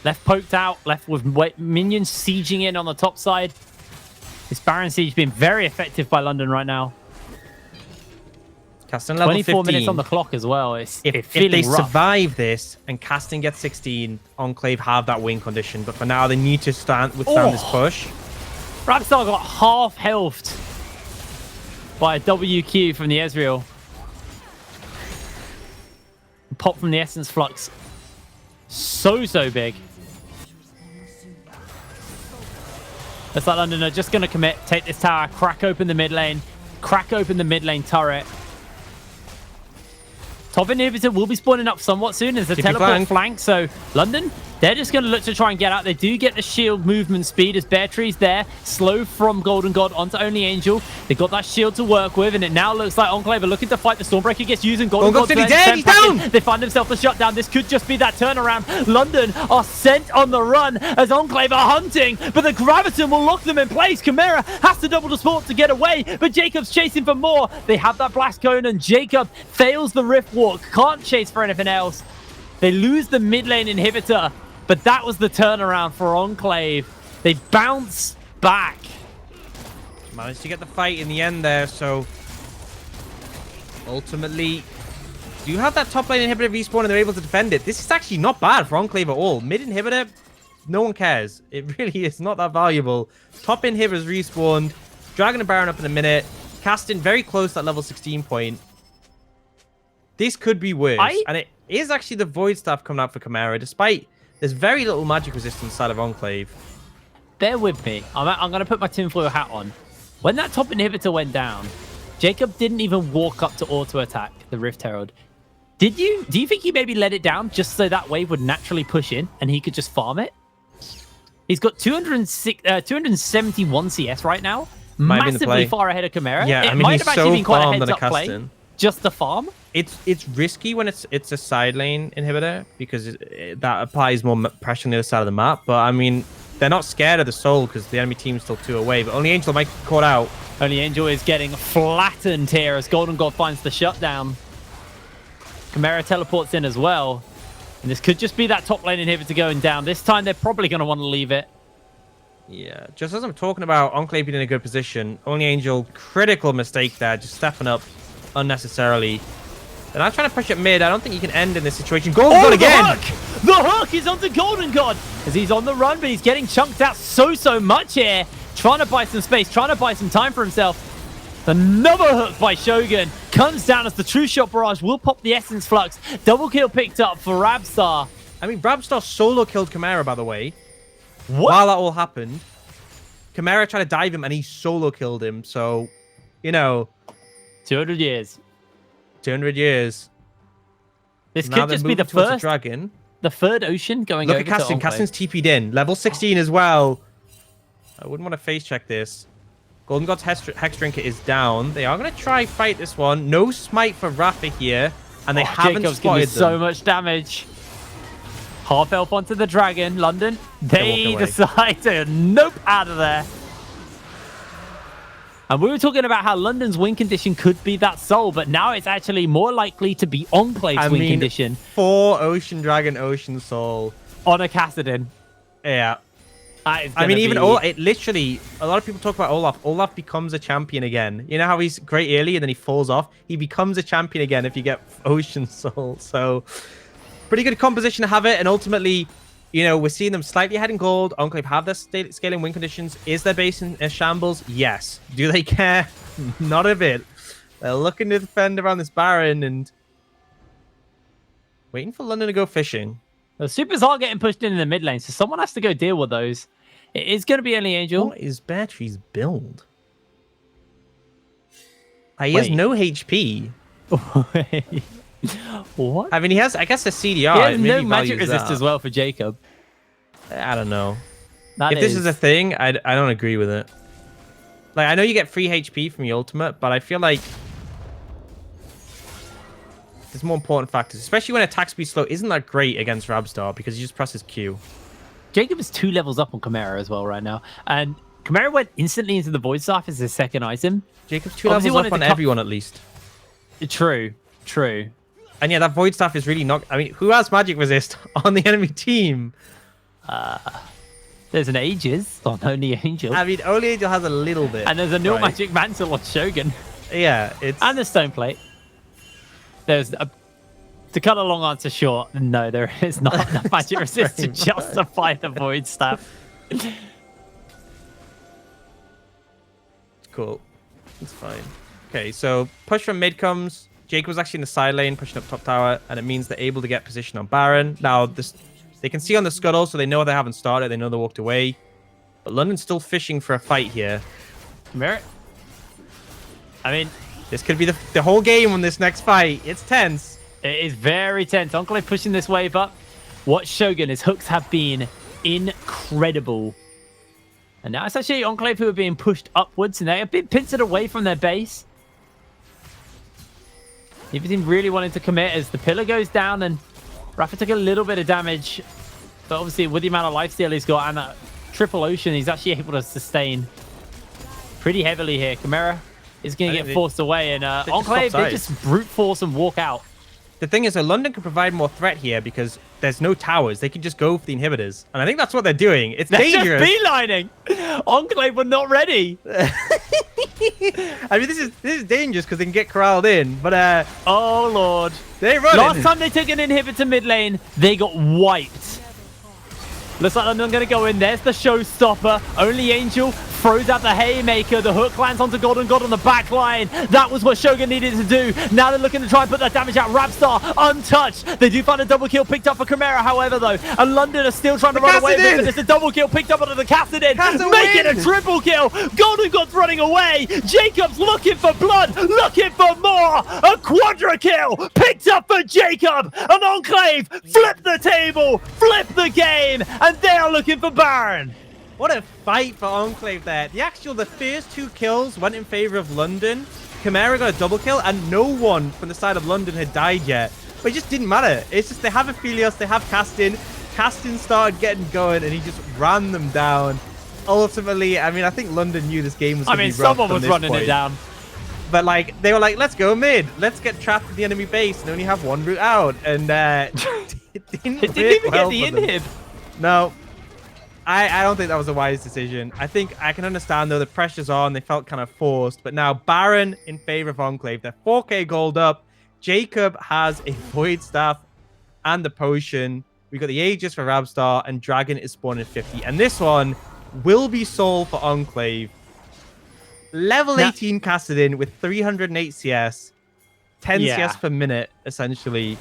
left poked out, left with minions sieging in on the top side. This Baron siege being very effective by London right now. Casting level 24 minutes 15. on the clock as well. It's If feeling they rough. survive this and Casting gets 16, Enclave have that win condition. But for now, they need to withstand this push. Rapstar got half health by a WQ from the Ezreal. Pop from the Essence Flux. So big. Looks like London are just going to commit, take this tower, crack open the mid lane, crack open the mid lane turret. Top inhibitor will be spawning up somewhat soon as the teleport flank. So London, they're just going to look to try and get out. They do get the shield movement speed as Bear Tree's there. Slow from Golden God onto Only Angel. They got that shield to work with, and it now looks like Enclave are looking to fight. The Stormbreaker gets used, and Golden God's dead. He's down. They find themselves the shutdown. This could just be that turnaround. London are sent on the run as Enclave are hunting, but the Graviton will lock them in place. Chimera has to double the sport to get away, but Jacob's chasing for more. They have that blast cone, and Jacob fails the Rift Walk. Can't chase for anything else. They lose the mid lane inhibitor, but that was the turnaround for Enclave. They bounce back. Managed to get the fight in the end there, so ultimately you have that top lane inhibitor respawn and they're able to defend it. This is actually not bad for Enclave at all. Mid inhibitor, no one cares. It really is not that valuable. Top inhibitors respawned. Dragon and Baron up in a minute. Casting very close to that level 16 point. This could be worse. And it is actually the Void Staff coming out for Chimera, despite there's very little magic resistance side of Enclave. Bear with me. I'm going to put my tinfoil hat on. When that top inhibitor went down, Jacob didn't even walk up to auto attack the Rift Herald. Do you think he maybe let it down just so that wave would naturally push in and he could just farm it? He's got 271 CS right now. Massively far ahead of Chimera. Yeah, it might have actually been quite a heads up play. Just to farm. It's risky when it's a side lane inhibitor because that applies more pressure on the other side of the map. But I mean, they're not scared of the soul because the enemy team's still 2 away. But Only Angel might get caught out. Only Angel is getting flattened here as Golden God finds the shutdown. Chimera teleports in as well. And this could just be that top lane inhibitor going down. This time they're probably going to want to leave it. Yeah, just as I'm talking about Enclave being in a good position, Only Angel, critical mistake there, just stepping up unnecessarily. They're not trying to push it mid. I don't think you can end in this situation. Golden God again! The hook is onto Golden God as he's on the run, but he's getting chunked out so much here. Trying to buy some space, trying to buy some time for himself. Another hook by Shogun comes down as the True Shot Barrage will pop the Essence Flux. Double kill picked up for Rabstar. I mean, Rabstar solo killed Chimera, by the way. What? While that all happened, Chimera tried to dive him and he solo killed him. So, you know, 200 years. 200 years. This could just be the first dragon. The third ocean going over to Enclave. Look at Casting. Casting's TP'd in. Level 16 as well. I wouldn't want to face check this. Golden God's Hex Drinker is down. They are going to try fight this one. No smite for Rafa here. And they haven't Jacob's spotted them. so much damage. Half elf onto the dragon. London. They decide to nope out of there. And we were talking about how London's win condition could be that soul, but now it's actually more likely to be Enclave's win condition. 4 Ocean Dragon, Ocean Soul. On a Kassadin. Yeah. I mean, even it literally, a lot of people talk about Olaf. Olaf becomes a champion again. You know how he's great early and then he falls off? He becomes a champion again if you get Ocean Soul. So, pretty good composition to have it. And ultimately, you know, we're seeing them slightly ahead in gold. Enclave have their scaling win conditions. Is their base in shambles? Yes. Do they care? Not a bit. They're looking to defend around this Baron and waiting for London to go fishing. The supers are getting pushed in the mid lane, so someone has to go deal with those. It is going to be Only Angel. What is Battery's build? He has no HP. What? I mean, he has, I guess, a CDR. He has no magic resist as well for Jacob. I don't know. If this is a thing, I don't agree with it. Like, I know you get free HP from your ultimate, but I feel like there's more important factors, especially when attack speed slow isn't that great against Rabstar because he just presses Q. Jacob is 2 levels up on Chimera as well right now. And Chimera went instantly into the Void Staff as his second item. Jacob's 2 levels up on everyone at least. True. And yeah, that Void Staff is really not... I mean, who has magic resist on the enemy team? There's an Aegis on Only Angel. I mean, Only Angel has a little bit. And there's a Nil Magic Mantle on Shogun. Yeah, it's... And the Stone Plate. there's a... To cut a long answer short, no, there is not enough magic resist to justify the Void Staff. Cool. It's fine. Okay, so push from mid comes. Jake was actually in the side lane, pushing up top tower, and it means they're able to get position on Baron. Now, they can see on the scuttle, so they know they haven't started. They know they walked away. But London's still fishing for a fight here. Merit? I mean... This could be the whole game on this next fight. It's tense. It is very tense. Enclave pushing this wave up. What Shogun, his hooks have been incredible. And now it's actually Enclave who are being pushed upwards, and they're a bit pincered away from their base. Everything really wanting to commit as the pillar goes down, and Rafa took a little bit of damage. But obviously, with the amount of lifesteal he's got and that triple ocean, he's actually able to sustain pretty heavily here. Chimera is going to get forced away, and Enclave, they just brute force and walk out. The thing is that London can provide more threat here because there's no towers. They can just go for the inhibitors. And I think that's what they're doing. It's dangerous. They're just beelining. Enclave were not ready. I mean, this is dangerous because they can get corralled in. But, oh, Lord. They're running. Last time they took an inhibitor mid lane, they got wiped. Looks like London going to go in. There's the showstopper. Only Angel throws out the haymaker. The hook lands onto Golden God on the back line. That was what Shogun needed to do. Now they're looking to try and put that damage out. Rapstar untouched. They do find a double kill picked up for Chimera, however, though. And London are still trying to run away. But it's a double kill picked up onto the Cassidin. Make it a triple kill. Golden God's running away. Jacob's looking for blood. Looking for more. A quadra kill picked up for Jacob. An Enclave flip the table. Flip the game. And they are looking for Baron. What a fight for Enclave there. The first 2 kills went in favor of London. Chimera got a double kill, and no one from the side of London had died yet. But it just didn't matter. It's just they have Aphelios, they have Castin. Castin started getting going, and he just ran them down. Ultimately, I mean, I think London knew this game was going to be rough. Someone was running it down. But, like, they were like, let's go mid. Let's get trapped in the enemy base and only have one route out. And it didn't even get the inhib. No. I don't think that was a wise decision. I think I can understand, though, the pressure's on. They felt kind of forced. But now Baron in favor of Enclave. They're 4k gold up. Jacob has a Void Staff and the potion. We've got the Aegis for Rabstar, and Dragon is spawned at 50. And this one will be sold for Enclave. Level 18 Cassidin with 308 CS. 10 CS per minute, essentially.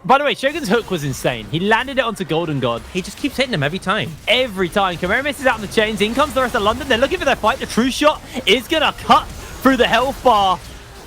By the way, Shogun's hook was insane. He landed it onto Golden God. He just keeps hitting him every time. Every time. Chimera misses out on the chains. In comes the rest of London. They're looking for their fight. The true shot is going to cut through the health bar.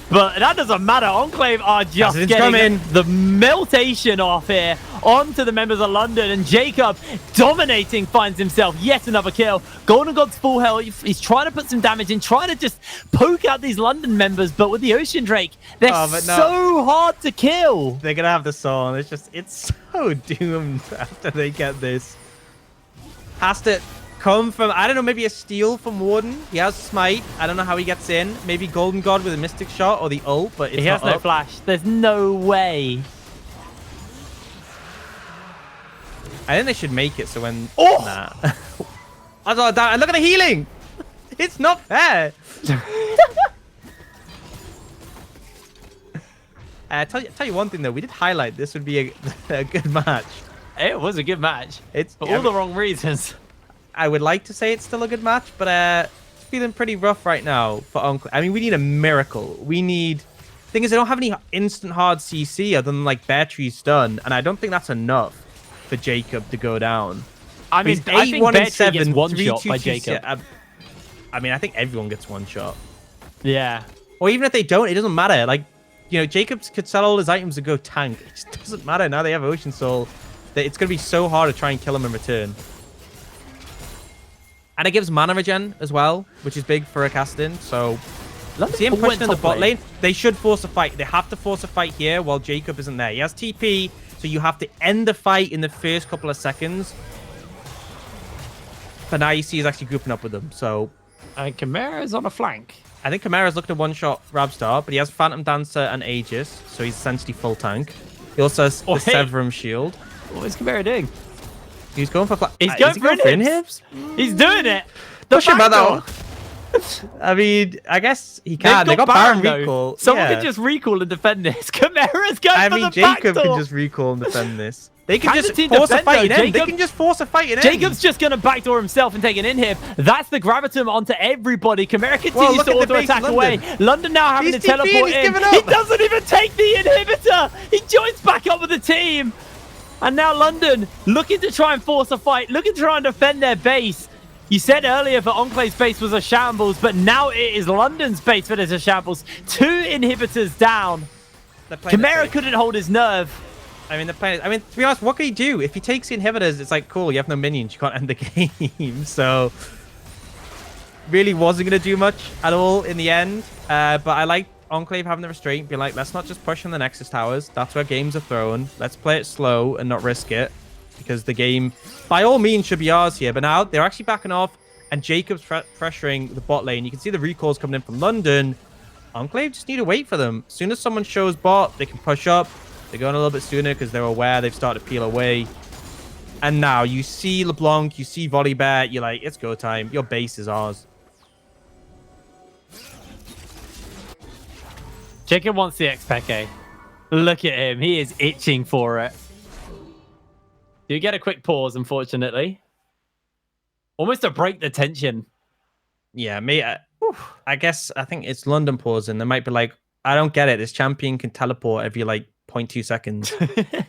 But that doesn't matter. Enclave are just getting the meltation off here onto the members of London. And Jacob, dominating, finds himself yet another kill. Golden God's full health. He's trying to put some damage in, trying to just poke out these London members. But with the Ocean Drake, they're so hard to kill. They're going to have the Soul. It's so doomed after they get this. Has to come from, I don't know, maybe a steal from Warden. He has Smite. I don't know how he gets in. Maybe Golden God with a Mystic Shot or the ult, but he has no flash. There's no way. I think they should make it so when... Oh! Nah. I thought that. Look at the healing! It's not fair! Tell you one thing, though. We did highlight this would be a good match. It was a good match. It's for all the wrong reasons. I would like to say it's still a good match, but it's feeling pretty rough right now for Enclave. I mean, we need a miracle. We need... Thing is, they don't have any instant hard CC other than, like, Bear Tree Stun, and I don't think that's enough for Jacob to go down. I mean, I think Bear Tree gets one shot by Jacob. I mean, I think everyone gets one shot. Yeah. Or even if they don't, it doesn't matter. Like, you know, Jacob could sell all his items and go tank. It just doesn't matter. Now they have Ocean Soul. It's going to be so hard to try and kill him in return. And it gives mana regen as well, which is big for a Castin. So, see him pushing in the bot lane. They should force a fight. They have to force a fight here while Jacob isn't there. He has TP, so you have to end the fight in the first couple of seconds. But now you see he's actually grouping up with them. So, Chimera's on a flank. I think Chimera's looking to one-shot Rabstar, but he has Phantom Dancer and Aegis, so he's essentially full tank. He also has the Severum Shield. What is Chimera doing? He's going for... He's going for inhibs. He's doing it. Push him out. I mean, I guess he can. They got Baron Baron recall. Someone Yeah. can just recall and defend this. Chimera's going I for mean, the Jacob backdoor. can just recall and defend this. They can Can just the team force a defend, fight though? in. They Jacob- can just force a fight in. Jacob's just going to backdoor himself and take an inhib. That's the gravitum onto everybody. Chimera continues look to at the auto base attack London. away. London now having He's to teleport he's in. given up. He doesn't even take the inhibitor. He joins back up with the team. And now London looking to try and force a fight, looking to try and defend their base. You said earlier that Enclave's base was a shambles, but now it is London's base that is a shambles. 2 inhibitors down. Chimera couldn't hold his nerve. I mean, to be honest, what can he do? If he takes the inhibitors, it's like, cool, you have no minions, you can't end the game. So, really wasn't going to do much at all in the end. But I like Enclave having the restraint, be like, let's not just push on the Nexus towers. That's where games are thrown. Let's play it slow and not risk it. Because the game, by all means, should be ours here. But now, they're actually backing off, and Jacob's pressuring the bot lane. You can see the recalls coming in from London. Enclave just need to wait for them. As soon as someone shows bot, they can push up. They're going a little bit sooner because they're aware they've started to peel away. And now you see LeBlanc, you see Volibear, you're like, it's go time. Your base is ours. Jacob wants the X-Peke. Look at him. He is itching for it. Do get a quick pause, unfortunately. Almost to break the tension. Yeah, I guess, I think it's London pausing. They might be like, I don't get it. This champion can teleport every, like, 0.2 seconds.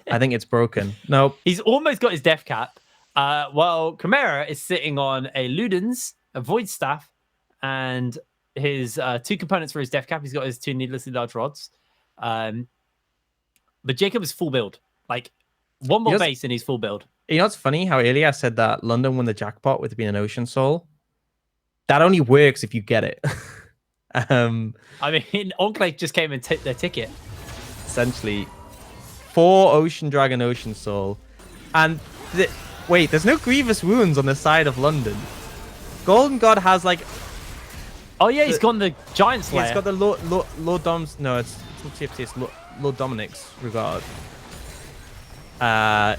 I think it's broken. Nope. He's almost got his death cap. While Chimera is sitting on a Ludens, a Void Staff, and his 2 components for his death cap. He's got his 2 needlessly large rods. But Jacob is full build. Like, one more base and he's full build. You know what's funny? How earlier I said that London won the jackpot with being an Ocean Soul. That only works if you get it. I mean, Enclave just came and took their ticket. Essentially, 4 Ocean Dragon, Ocean Soul. And wait, there's no grievous wounds on the side of London. Golden God has like... Oh yeah, he's got the Giant Slayer. Yeah, it's got the Lord Dom's... No, it's not TFT, it's Lord Dominic's regard.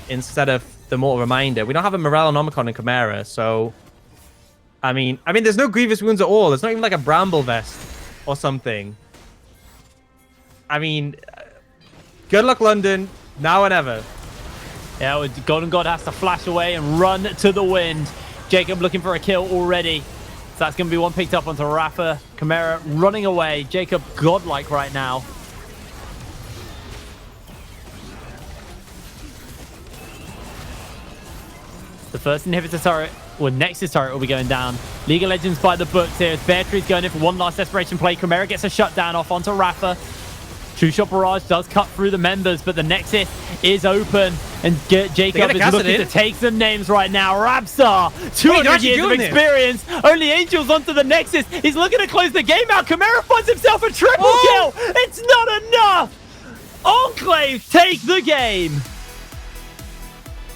Instead of the Mortal Reminder. We don't have a Morale and Omicron in Chimera, so... I mean, there's no grievous wounds at all. There's not even like a Bramble Vest or something. I mean, good luck, London. Now and ever. Yeah, Golden God has to flash away and run to the wind. Jacob looking for a kill already. So that's going to be one picked up onto Rafa. Chimera running away. Jacob godlike right now. The first inhibitor turret, or Nexus turret, will be going down. League of Legends by the books here. Beartree's going in for one last desperation play. Chimera gets a shutdown off onto Rafa. True Shot Barrage does cut through the members, but the Nexus is open. And Jacob is looking to take some names right now. Rabsar, 200 years of experience. Only Angels onto the Nexus. He's looking to close the game out. Chimera finds himself a triple kill. It's not enough. Enclave take the game.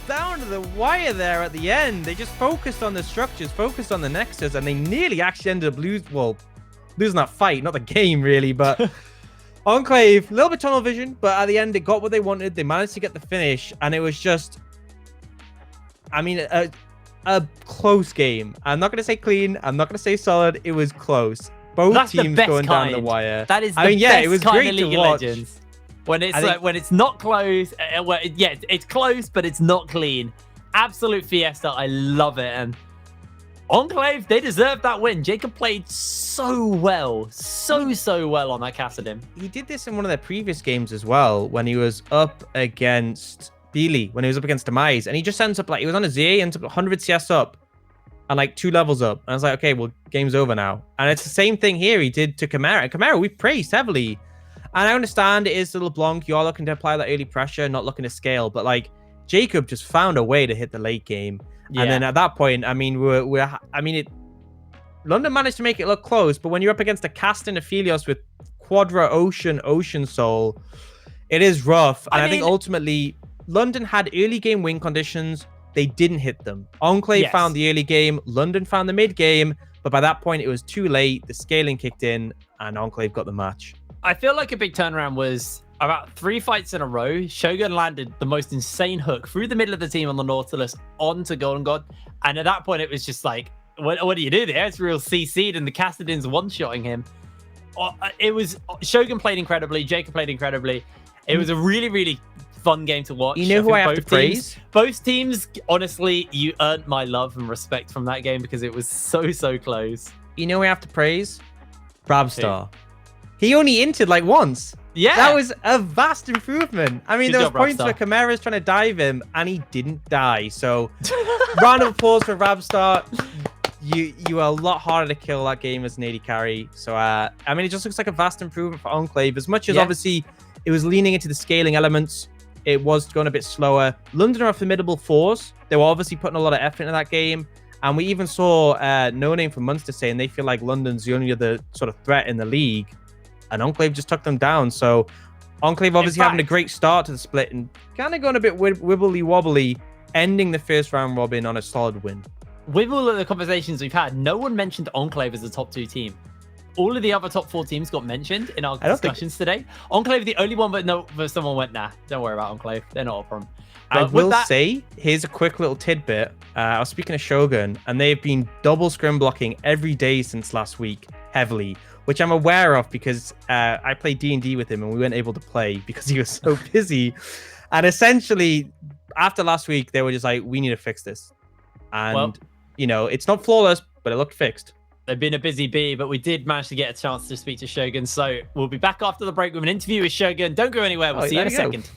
Down to the wire there at the end. They just focused on the structures, focused on the Nexus, and they nearly actually ended up losing that fight. Not the game, really, but... Enclave, a little bit tunnel vision, but at the end, they got what they wanted. They managed to get the finish, and it was just, I mean, a close game. I'm not going to say clean. I'm not going to say solid. It was close. Both teams going down the wire. That is the best it was kind great of League to of watch. Legends. When it's when it's not close, it's close, but it's not clean. Absolute fiesta. I love it. And Enclave, they deserve that win. Jacob played so well on that Kassadin. He did this in one of their previous games as well, when he was up against Beely, when he was up against Demise, and he just ends up like, he was on a ZA, ends up 100 CS up, and like 2 levels up. And I was like, okay, well, game's over now. And it's the same thing here he did to Chimera. And Chimera, we praised heavily. And I understand it is the LeBlanc, you're looking to apply that early pressure, not looking to scale, but like, Jacob just found a way to hit the late game. Yeah. And then at that point, I mean, London managed to make it look close, but when you're up against a Castin Aphelios with Quadra Ocean Soul, it is rough. And I think ultimately, London had early game win conditions. They didn't hit them. Enclave found the early game. London found the mid game. But by that point, it was too late. The scaling kicked in, and Enclave got the match. I feel like a big turnaround was about 3 fights in a row. Shogun landed the most insane hook through the middle of the team on the Nautilus onto Golden God. And at that point, it was just like, what do you do there? It's real CC'd and the Cassidins one-shotting him. It was Shogun played incredibly. Jacob played incredibly. It was a really, really fun game to watch. You know who I have to praise? Both teams, honestly, you earned my love and respect from that game because it was so close. You know who I have to praise? Rabstar. He only entered like once. Yeah. That was a vast improvement. I mean, Good there was job, points Rabstar. where Chimera's trying to dive him and he didn't die. So, round of applause for Rabstar. You are a lot harder to kill that game as an AD carry. So, I mean, it just looks like a vast improvement for Enclave. As much as obviously it was leaning into the scaling elements, it was going a bit slower. London are a formidable force. They were obviously putting a lot of effort into that game. And we even saw No Name from Munster saying they feel like London's the only other sort of threat in the league. And Enclave just took them down. So Enclave obviously having a great start to the split and kind of going a bit wibbly wobbly, ending the first round robin on a solid win. With all of the conversations we've had, no one mentioned Enclave as a top 2 team. All of the other top 4 teams got mentioned in our discussions today. Enclave the only one, but someone went, nah, don't worry about Enclave. They're not a problem. I will say, here's a quick little tidbit. I was speaking to Shogun, and they've been double scrim blocking every day since last week, heavily, which I'm aware of because I played D&D with him, and we weren't able to play because he was so busy. And essentially, after last week, they were just like, we need to fix this. And, it's not flawless, but it looked fixed. They've been a busy bee, but we did manage to get a chance to speak to Shogun. So we'll be back after the break with an interview with Shogun. Don't go anywhere. We'll see you in a second.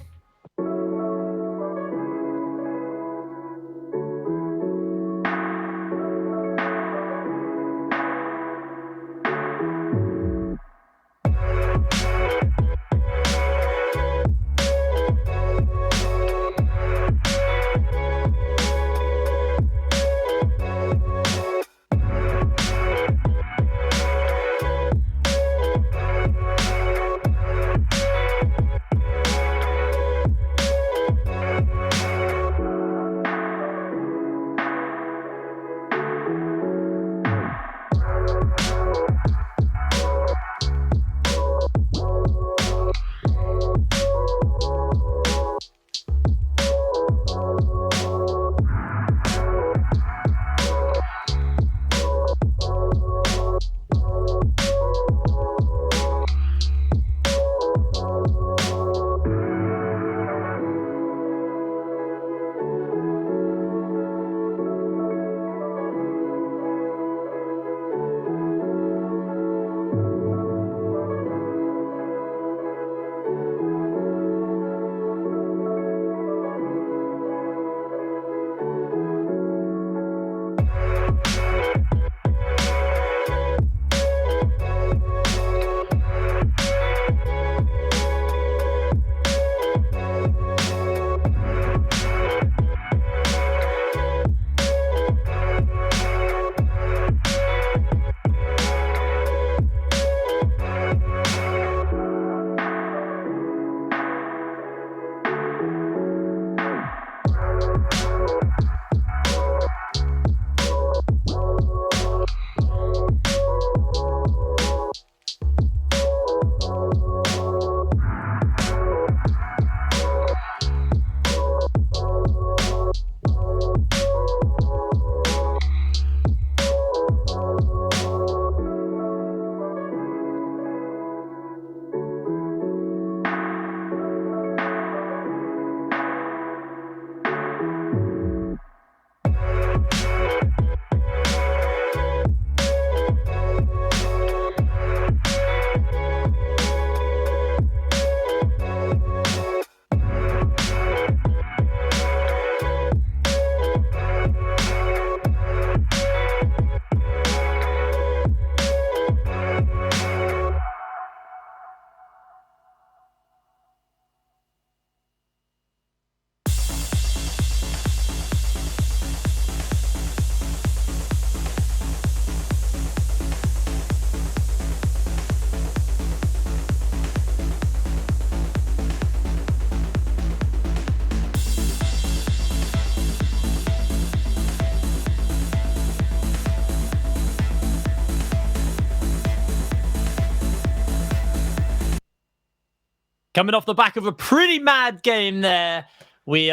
Coming off the back of a pretty mad game there, we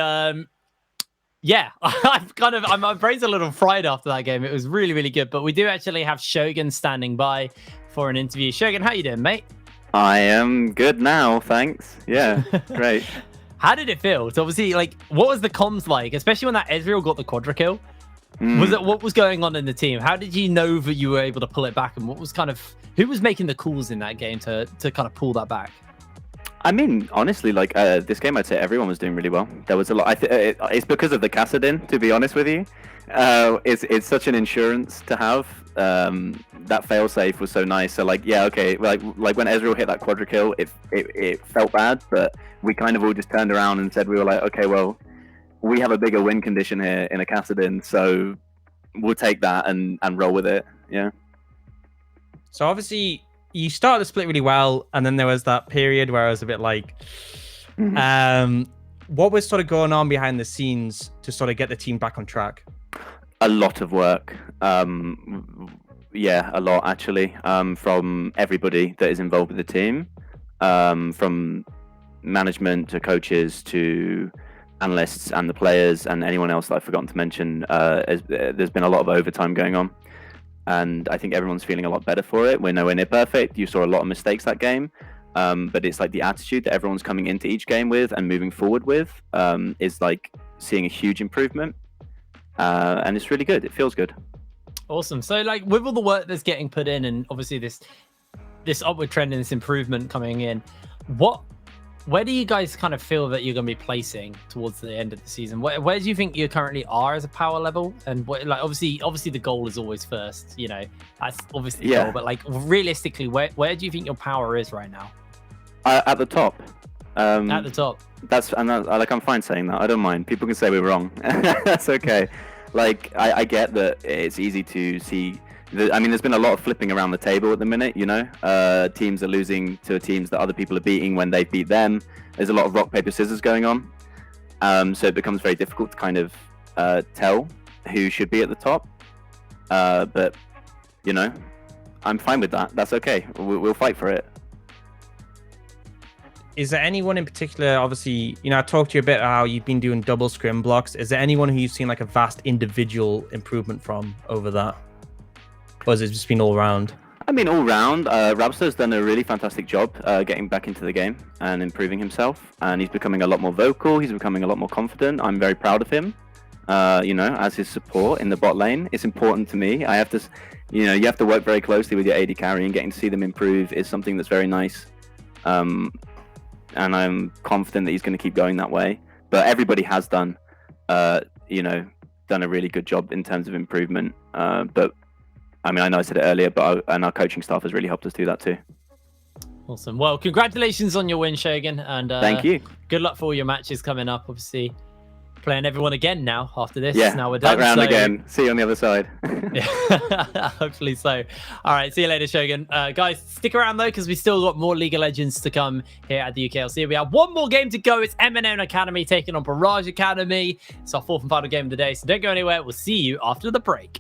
Yeah, my brain's a little fried after that game. It was really, really good. But we do actually have Shogun standing by for an interview. Shogun, how you doing, mate? I am good now, thanks. Yeah, great. How did it feel? So obviously, like, what was the comms like, especially when that Ezreal got the quadra kill? What was going on in the team? How did you know that you were able to pull it back, and what was who was making the calls in that game to kind of pull that back? I mean, honestly, like this game, I'd say everyone was doing really well. There was a lot. It's because of the Kassadin, to be honest with you. It's such an insurance to have. That failsafe was so nice. So like, yeah, okay, like when Ezreal hit that quadra kill, it felt bad, but we kind of all just turned around and said, we were like, okay, well, we have a bigger win condition here in a Kassadin, so we'll take that and roll with it. Yeah. So obviously you started the split really well, and then there was that period where I was a bit like, what was sort of going on behind the scenes to sort of get the team back on track? A lot of work. Yeah, a lot actually. From everybody that is involved with the team, from management to coaches to analysts and the players and anyone else that I've forgotten to mention. There's been a lot of overtime going on, and I think everyone's feeling a lot better for it. We're nowhere near perfect. You saw a lot of mistakes that game, but it's like the attitude that everyone's coming into each game with and moving forward with is like seeing a huge improvement, and it's really good. It feels good. Awesome. So like with all the work that's getting put in, and obviously this upward trend and this improvement coming in, where do you guys kind of feel that you're going to be placing towards the end of the season? Where do you think you currently are as a power level? And like obviously the goal is always first, you know, that's obviously the goal, but like realistically, where do you think your power is right now? At the top. At the top. Like I'm fine saying that. I don't mind. People can say we're wrong. That's okay. Like I get that it's easy to see. I mean, there's been a lot of flipping around the table at the minute, you know. Teams are losing to teams that other people are beating when they beat them. There's a lot of rock, paper, scissors going on. So it becomes very difficult to kind of tell who should be at the top. But, you know, I'm fine with that. That's okay. We'll fight for it. Is there anyone in particular, obviously, you know, I talked to you a bit about how you've been doing double scrim blocks. Is there anyone who you've seen like a vast individual improvement from over that? Or has it just been all round? I mean, all round. Rabster's done a really fantastic job getting back into the game and improving himself. And he's becoming a lot more vocal. He's becoming a lot more confident. I'm very proud of him. You know, as his support in the bot lane. It's important to me. I have to, you know, you have to work very closely with your AD carry, and getting to see them improve is something that's very nice. And I'm confident that he's going to keep going that way. But everybody has done, you know, done a really good job in terms of improvement. But I mean, I know I said it earlier, but and our coaching staff has really helped us do that too. Awesome. Well, congratulations on your win, Shogun, and thank you. Good luck for all your matches coming up. Obviously, playing everyone again now after this. Yeah, now we're done. Back round again. See you on the other side. Yeah, hopefully so. All right, see you later, Shogun. Guys, stick around though, because we still got more League of Legends to come here at the UKLC. We have one more game to go. It's M&N Academy taking on Barrage Academy. It's our fourth and final game of the day, so don't go anywhere. We'll see you after the break.